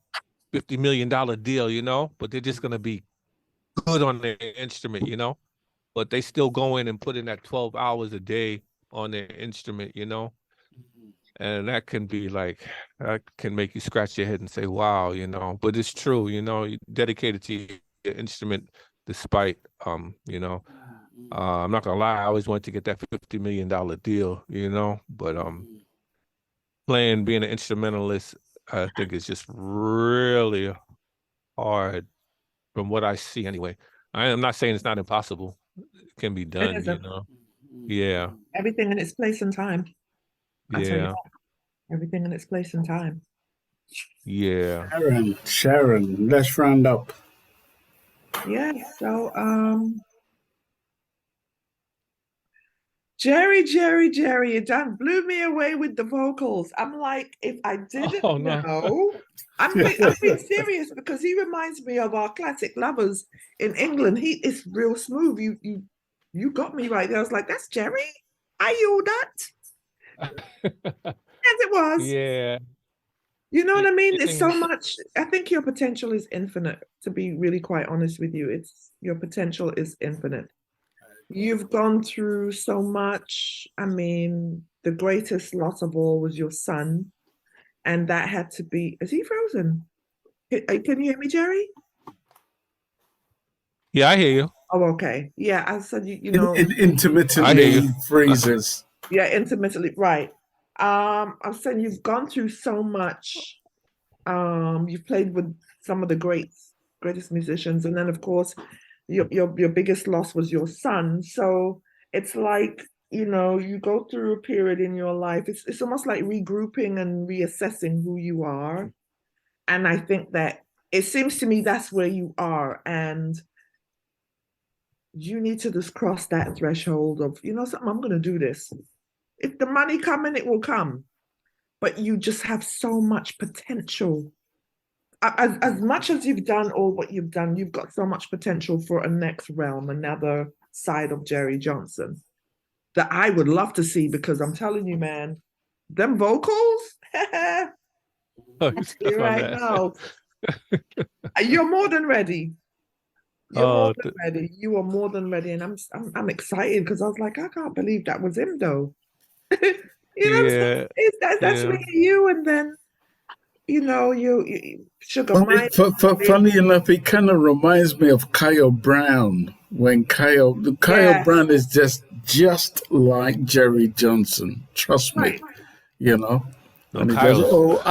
$50 million deal, you know, but they're just gonna be good on their instrument, you know, but they still go in and put in that 12 hours a day on their instrument, you know, and that can be like, that can make you scratch your head and say, wow, you know, but it's true, you know, you're dedicated to your instrument despite, you know, I'm not gonna lie, I always wanted to get that $50 million deal, you know, but being an instrumentalist, I think it's just really hard from what I see anyway. I am not saying it's not impossible. It can be done, you isn't. know. Yeah. Everything in its place and time. I tell you Yeah. that. Everything in its place and time. Yeah. Sharon, let's round up. Yeah, so Jerry, it done blew me away with the vocals. I'm like, if I didn't know, I'm being serious because he reminds me of our classic lovers in England. He is real smooth. You got me right there. I was like, that's Jerry? Are you that? As it was. Yeah. You know what I mean? It's so much. I think your potential is infinite, to be really quite honest with you. Your potential is infinite. You've gone through so much. I mean, the greatest loss of all was your son. And that had to be, is he frozen? Can you hear me, Jerry? Yeah, I hear you. Oh, okay. Yeah, I said, you know. Intermittently freezes. Yeah, intermittently, right. I'm saying you've gone through so much. You've played with some of the greatest musicians. And then, of course, your biggest loss was your son. So it's like, you know, you go through a period in your life. It's almost like regrouping and reassessing who you are. And I think that it seems to me that's where you are. And you need to just cross that threshold of, you know something, I'm going to do this. If the money coming, it will come. But you just have so much potential. As much as you've done all what you've done, you've got so much potential for a next realm, another side of Jerry Johnson that I would love to see, because I'm telling you, man, them vocals, you're right now. You're more than ready. You're more than ready. You are more than ready, and I'm excited because I was like, I can't believe that was him, though. You know, yeah, that's really you, and then you know you Sugar Mine. Funny enough, it kind of reminds me of Kyle Brown. When Kyle Brown is just like Jerry Johnson. Trust me, you know. No, and he goes,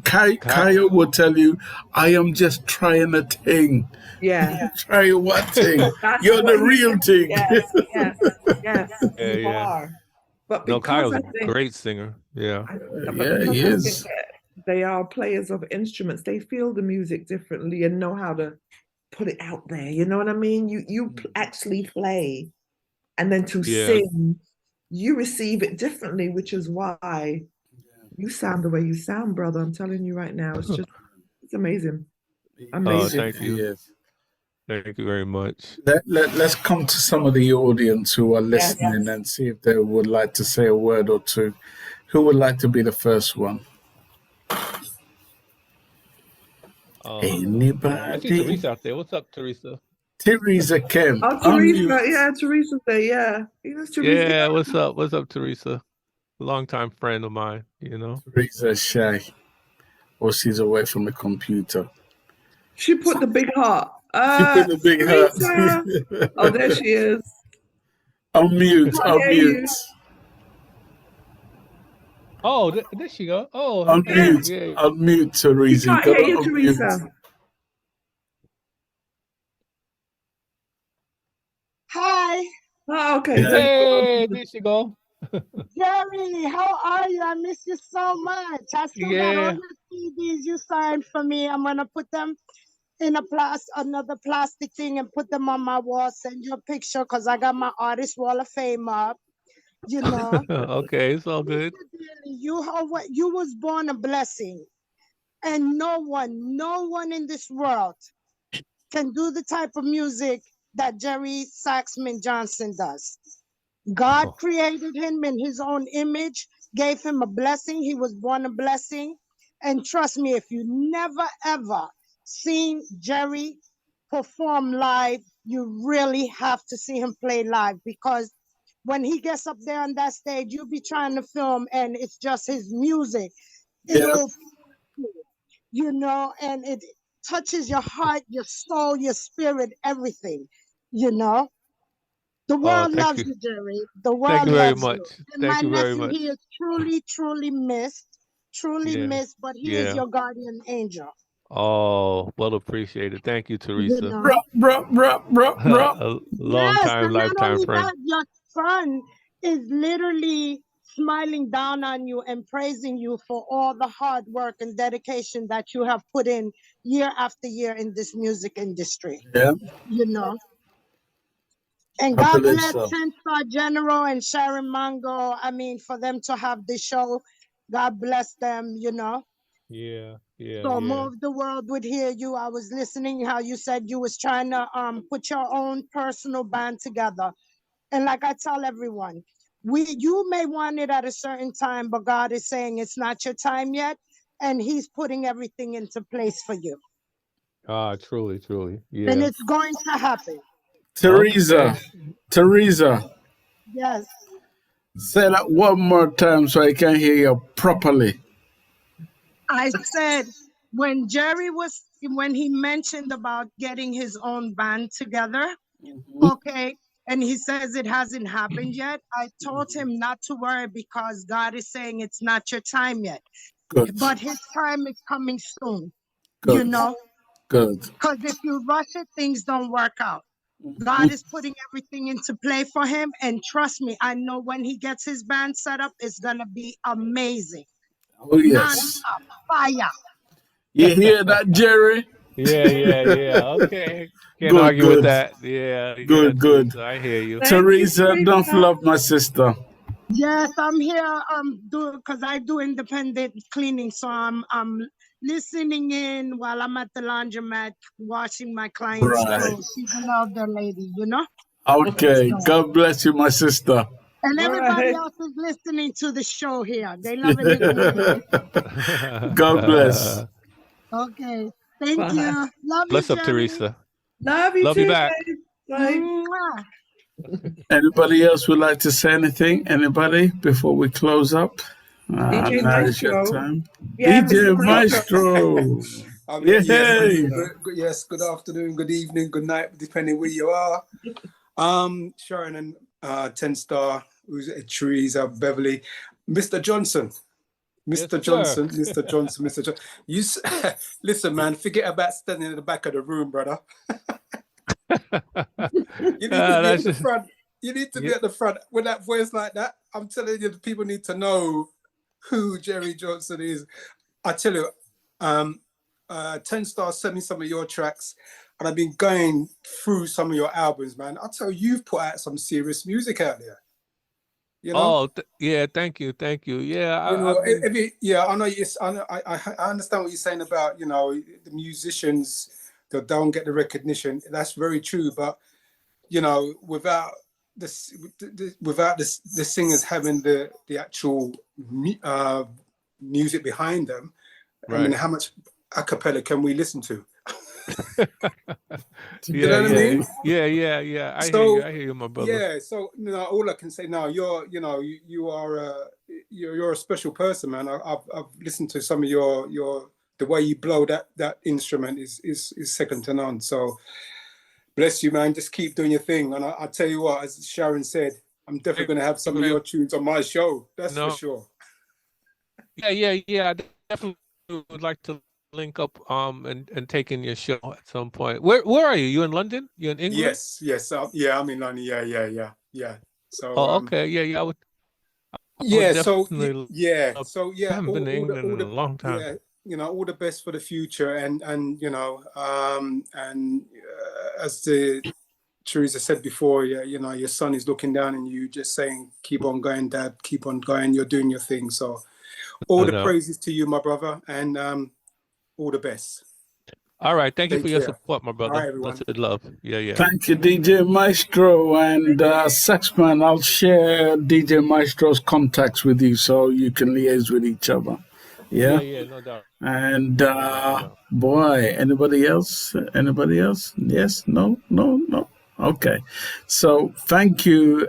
Kyle will tell you, I am just trying a thing. Yeah. Try what thing? You're the real thing. Yes, you are. But no, Kyle's a great singer. Yeah. He is. They are players of instruments. They feel the music differently and know how to put it out there. You know what I mean? You actually play, and then to sing, you receive it differently, which is why you sound the way you sound, brother. I'm telling you right now, it's amazing. Amazing. Thank you. Yes. Thank you very much. Let's come to some of the audience who are listening and see if they would like to say a word or two. Who would like to be the first one? Anybody? I see Teresa out there. What's up, Teresa? Teresa Kemp. Oh, Teresa. Yeah, Teresa's there. Yeah. Teresa. Yeah, what's up? What's up, Teresa? Longtime friend of mine, you know. Teresa's shy. Or she's away from the computer. She put the big heart. She put the big heart. Oh, there she is. Unmute. Oh, there she go. Oh, unmute, Teresa. You can't hear you, Teresa. Hi. Oh, okay. Hey, there she go. Jerry, how are you? I miss you so much. I still got all Yeah. your CDs you signed for me. I'm gonna put them in another plastic thing and put them on my wall. Send you a picture because I got my artist wall of fame up. You know, Okay, it's all good. you was born a blessing, and no one in this world can do the type of music that Jerry Saxman Johnson does. God created him in his own image, gave him a blessing. He was born a blessing. And trust me, if you never ever seen Jerry perform live, you really have to see him play live, because when he gets up there on that stage, you'll be trying to film and it's just his music. It'll, you know, and it touches your heart, your soul, your spirit, everything, you know. The world Thank loves you. you, Jerry. The Thank world you very loves much. you. And Thank my you very nephew, much. he is truly, truly Yeah. missed, but he is Yeah. your guardian angel. Oh, well appreciated. Thank you, You Teresa. know? A long Yes, time, and not lifetime only friend. that, your son is literally smiling down on you and praising you for all the hard work and dedication that you have put in year after year in this music industry. Yeah. You know? And I God believe bless so. 10-Star General and Sharon Mango. I mean, for them to have this show, God bless them, you know. Yeah, yeah, So yeah. more of the world would hear you. I was listening how you said you was trying to put your own personal band together. And like I tell everyone, you may want it at a certain time, but God is saying it's not your time yet, and He's putting everything into place for you. Ah, truly, truly. And Yeah. it's going to happen. Teresa, Teresa, Yes. say that one more time so I can hear you properly. I said when he mentioned about getting his own band together, okay, and he says it hasn't happened yet, I told him not to worry because God is saying it's not your time yet. Good. But his time is coming soon, Good. you know, Good. because if you rush it, things don't work out. God is putting everything into play for him. And trust me, I know when he gets his band set up, it's going to be amazing. Oh, yes. Non-stop fire. You hear that, Jerry? Yeah, yeah, yeah. Okay. Can't Good, argue with good. that. Yeah, yeah, Good, good. Teresa, I hear you. Teresa, don't love my sister. Yes, I'm here because I do independent cleaning, so I'm listening in while I'm at the laundromat washing my clients' Right. clothes. She's an elder lady, you know. Okay. So, God bless you, my sister. and everybody else is listening to the show here. They loving it. God bless. Okay, thank Bye. you. Love Bless you, up, Jerry. Teresa. Love you Love too, you back. babe. Bye. Mwah. Anybody else would like to say anything? Anybody before we close up? DJ Now is your Maestro. time. Yeah, DJ Mr. Maestro. Yes, Yay. yes, good afternoon, good evening, good night, depending where you are. Sharon and 10-Star, who's at Teresa, Beverly, Mr. Johnson. Mr. Yes, Johnson, sir. Mr. Johnson, Mr. Johnson. Listen, man, forget about standing in the back of the room, brother. You need to be at the front. You need to be at the front with that voice like that. I'm telling you, the people need to know who Jerry Johnson is. I tell you, 10-Star sent me some of your tracks, and I've been going through some of your albums, man. I tell you, you've put out some serious music out there. You know? Oh, yeah. Thank you. Thank you. Yeah. You know, I've been- I know. I understand what you're saying about, you know, the musicians that don't get the recognition. That's very true. But you know, without the singers having the actual music behind them, I mean, Right. how much a cappella can we listen to? You Yeah, know what I mean? yeah, yeah, yeah. I So, hear you, my brother. Yeah, so you know, all I can say now, you're a special person, man. I've listened to some of your the way you blow that instrument is second to none. So bless you, man. Just keep doing your thing. And I tell you what, as Sharon said, I'm definitely going to have some of your tunes on my show. That's for sure. Yeah. I definitely would like to link up and take in your show at some point. Where are you? You in London? You in England? Yes. Yeah, I'm in London. Yeah. So okay. Yeah. Yeah, definitely love. so I yeah, haven't been to England in a long time. yeah, all the best for the future, and as the Teresa said before, yeah, your son is looking down and you just saying, keep on going, Dad, keep on going, you're doing your thing. So all the praises to you, my brother, and all the best. All right, thank you Take for your care. support, my brother. All right, everyone. Blessed love. Yeah. Thank you, DJ Maestro and Saxman. I'll share DJ Maestro's contacts with you so you can liaise with each other. Yeah. Yeah, no doubt. And boy, anybody else? Anybody else? Yes? No? Okay. So thank you,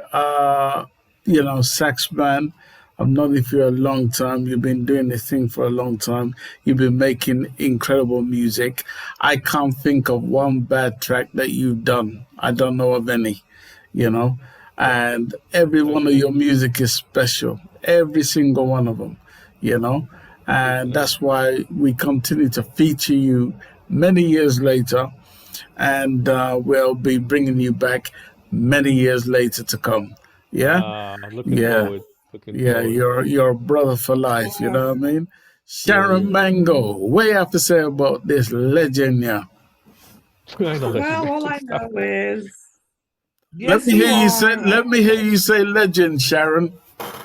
Saxman. I've known you for a long time. You've been doing this thing for a long time. You've been making incredible music. I can't think of one bad track that you've done. I don't know of any, and every one of your music is special. Every single one of them, and that's why we continue to feature you many years later, and we'll be bringing you back many years later to come. Yeah? Looking forward. You're a brother for life, you know what I mean? Sharon Mango, what you have to say about this legend, yeah? Well, all I know is let me hear you say legend, Sharon.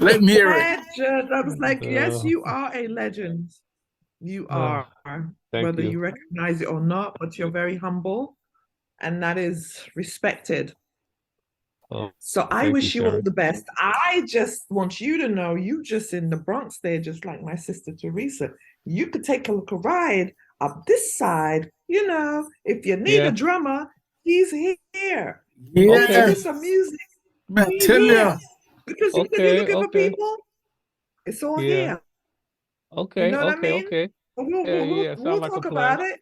Let me hear it. Legend. I was like, yes, you are a legend. You are, whether you recognize it or not, but you're very humble, and that is respected. So I wish you all the best. I just want you to know, you just in the Bronx there, just like my sister Teresa. You could take a little ride up this side, if you need a drummer, he's here. Yeah. Give me some music. Man, tell you. Because you can looking for people. It's all here. Okay, you know what I mean? Okay. We'll talk about it.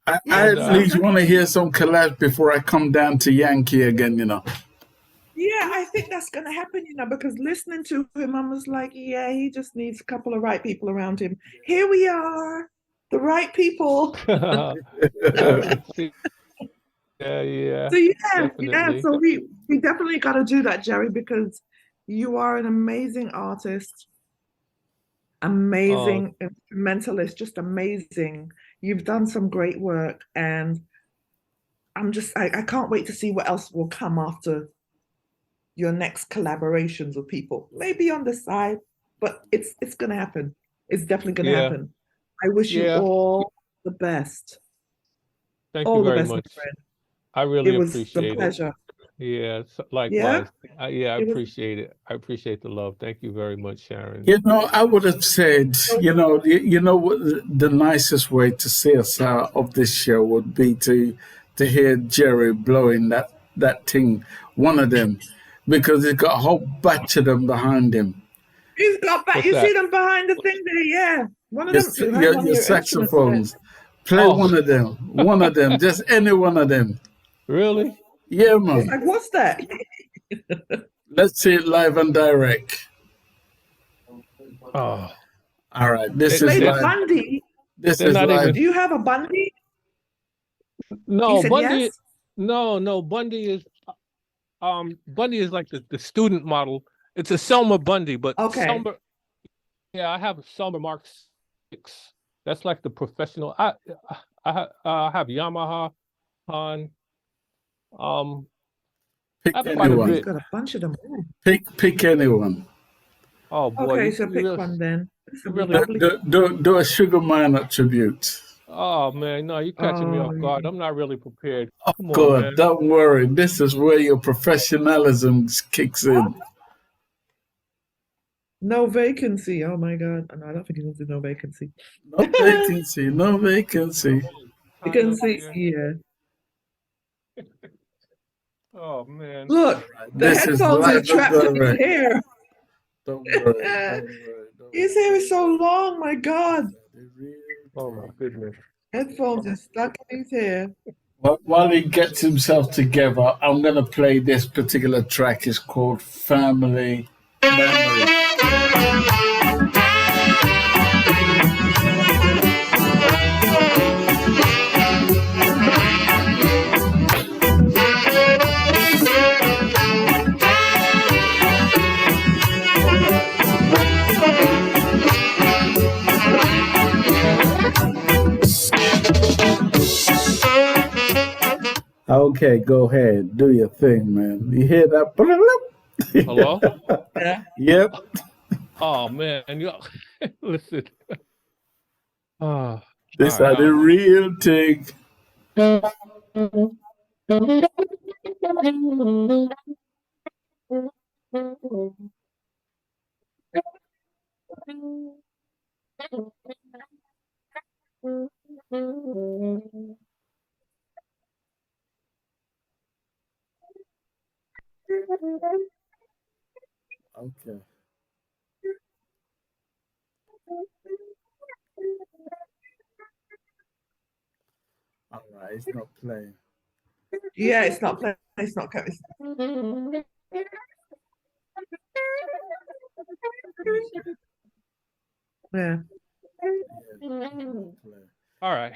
I at least want to hear some collab before I come down to Yankee again, Yeah, I think that's going to happen, because listening to him, I was like, yeah, he just needs a couple of right people around him. Here we are, the right people. Yeah. So we definitely got to do that, Jerry, because you are an amazing artist, amazing instrumentalist, just amazing. You've done some great work, and I can't wait to see what else will come after your next collaborations with people. Maybe on the side, but it's going to happen. It's definitely going to happen. I wish you all the best. Thank you very much. I really appreciate it. It was a pleasure. Yeah, likewise. I appreciate it. I appreciate the love. Thank you very much, Sharon. I would have said, what the nicest way to see us out of this show would be to hear Jerry blowing that thing, one of them, because he's got a whole batch of them behind him. He's got back. You see them behind the thing there, yeah. One of them. Your saxophones. Play one of them. One of them. Just any one of them. Really? Yeah, man. Like, what's that? Let's see it live and direct. Oh. All right. This is live. Bundy. This is live. Do you have a Bundy? No, Bundy. Yes? No. Bundy is like the student model. It's a Selma Bundy, but Selma. Yeah, I have a Selma Mark 6. That's like the professional. I have Yamaha, Han. Pick anyone. You've got a bunch of them. Pick anyone. Oh boy. Okay, so pick one then. Do a Sugar Minott tribute. Oh man, no, you're catching me off guard. I'm not really prepared. Come on, man. Don't worry. This is where your professionalism kicks in. No vacancy. Oh my God. No, I don't think he wants to no vacancy. No vacancy. No vacancy. Vacancy. Yeah. Oh man! Look, the headphones are trapped in his hair. Don't worry. His hair is so long. My God! Oh my goodness! Headphones are stuck in his hair. While he gets himself together, I'm gonna play this particular track. It's called "Family Memory." Okay, go ahead. Do your thing, man. You hear that? Hello? Yeah. Yep. Oh man, you listen. Oh, This all are right, the real thing. Okay. All right, it's not playing. Yeah, it's not playing. It's not coming. Yeah. All right.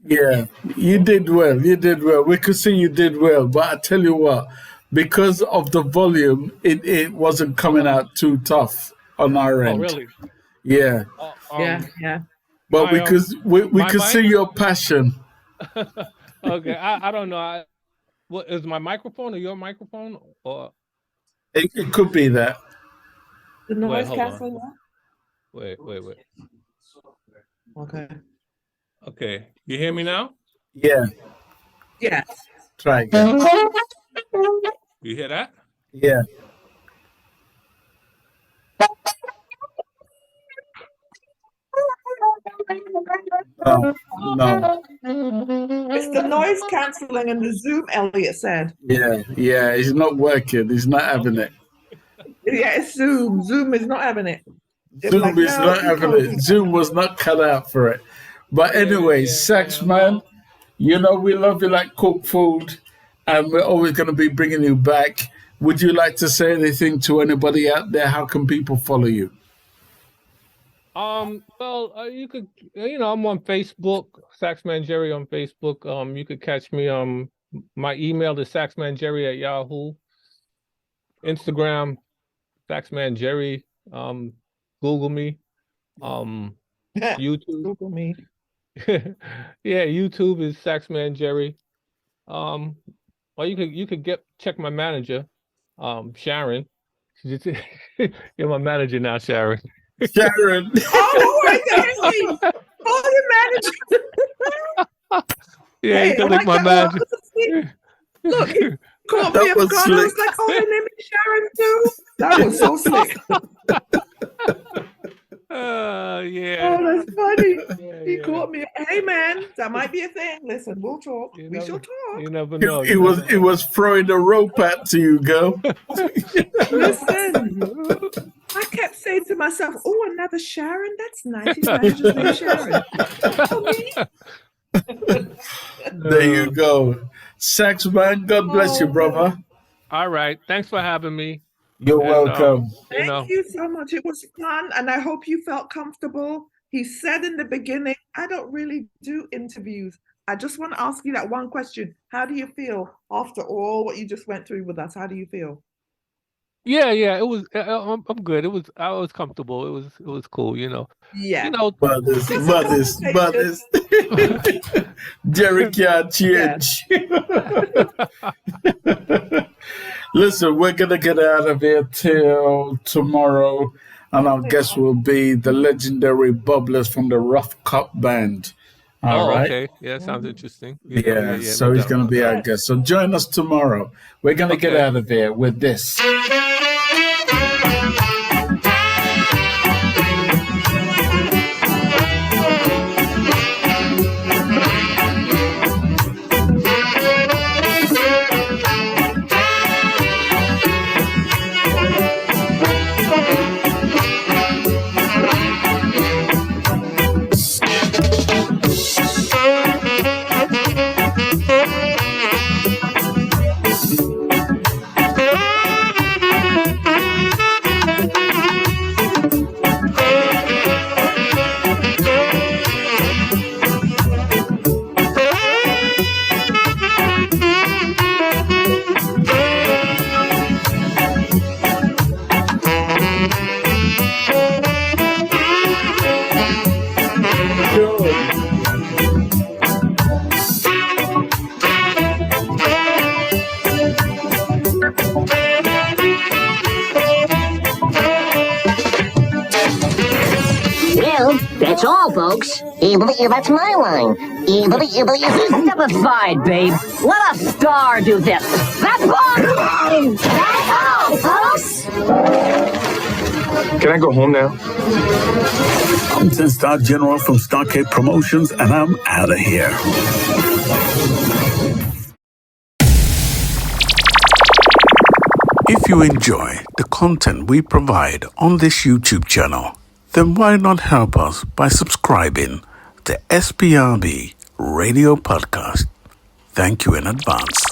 Yeah, you did well. You did well. We could see you did well. But I tell you what, because of the volume, it wasn't coming out too tough on our end. Oh, really? Yeah. Yeah. But we could see your passion. Okay, I don't know. What is my microphone or your microphone or? It could be that. The noise canceling. Wait. Okay. Okay, you hear me now? Yeah. Yes. Try again. You hear that? Yeah. No. It's the noise cancelling and the Zoom, Elliot said. Yeah, it's not working. He's not having it. Yeah, it's Zoom. Zoom is not having it. Zoom is not having it. Zoom was not cut out for it. But anyway, Sax Man, you know we love you like cooked food, and we're always going to be bringing you back. Would you like to say anything to anybody out there? How can people follow you? Well, you could, I'm on Facebook, Saxman Jerry on Facebook. You could catch me. My email is saxmanjerry@yahoo. Instagram, Saxman Jerry. Google me. YouTube. Google me. Yeah, YouTube is Saxman Jerry. Or you could check my manager, Sharon. You're my manager now, Sharon. Sharon. Oh, your manager. Yeah, you can link my manager. Look, he caught me off guard. I was like, oh, her name is Sharon too. That was so slick. Yeah. Oh, that's funny. He caught me. Hey, man, that might be a thing. Listen, we'll talk. We shall talk. You never know. He was throwing the rope at to you, girl. Listen, I kept saying to myself, oh, another Sharon? That's nice. His manager's name Sharon. There you go. Sax Man, God bless you, brother. All right. Thanks for having me. You're welcome. Thank you so much. It was fun, and I hope you felt comfortable. He said in the beginning, I don't really do interviews. I just want to ask you that one question. How do you feel after all what you just went through with us? How do you feel? Yeah. It was. I'm good. I was comfortable. It was cool. Yeah. Brothers. Jerry can't change. Listen, we're gonna get out of here till tomorrow, and our guest will be the legendary Bubblers from the Rough Cup Band. All right. Okay. Yeah, sounds interesting. Yeah, so he's going to be our guest. So join us tomorrow. We're going to get out of here with this. Well, that's all, folks. That's my line. Step aside, babe. Let a star do this. That's all! That's all, folks! Can I go home now? I'm 10-Star General from Starcade Promotions, and I'm out of here. If you enjoy the content we provide on this YouTube channel, then why not help us by subscribing to SPRB Radio Podcast? Thank you in advance.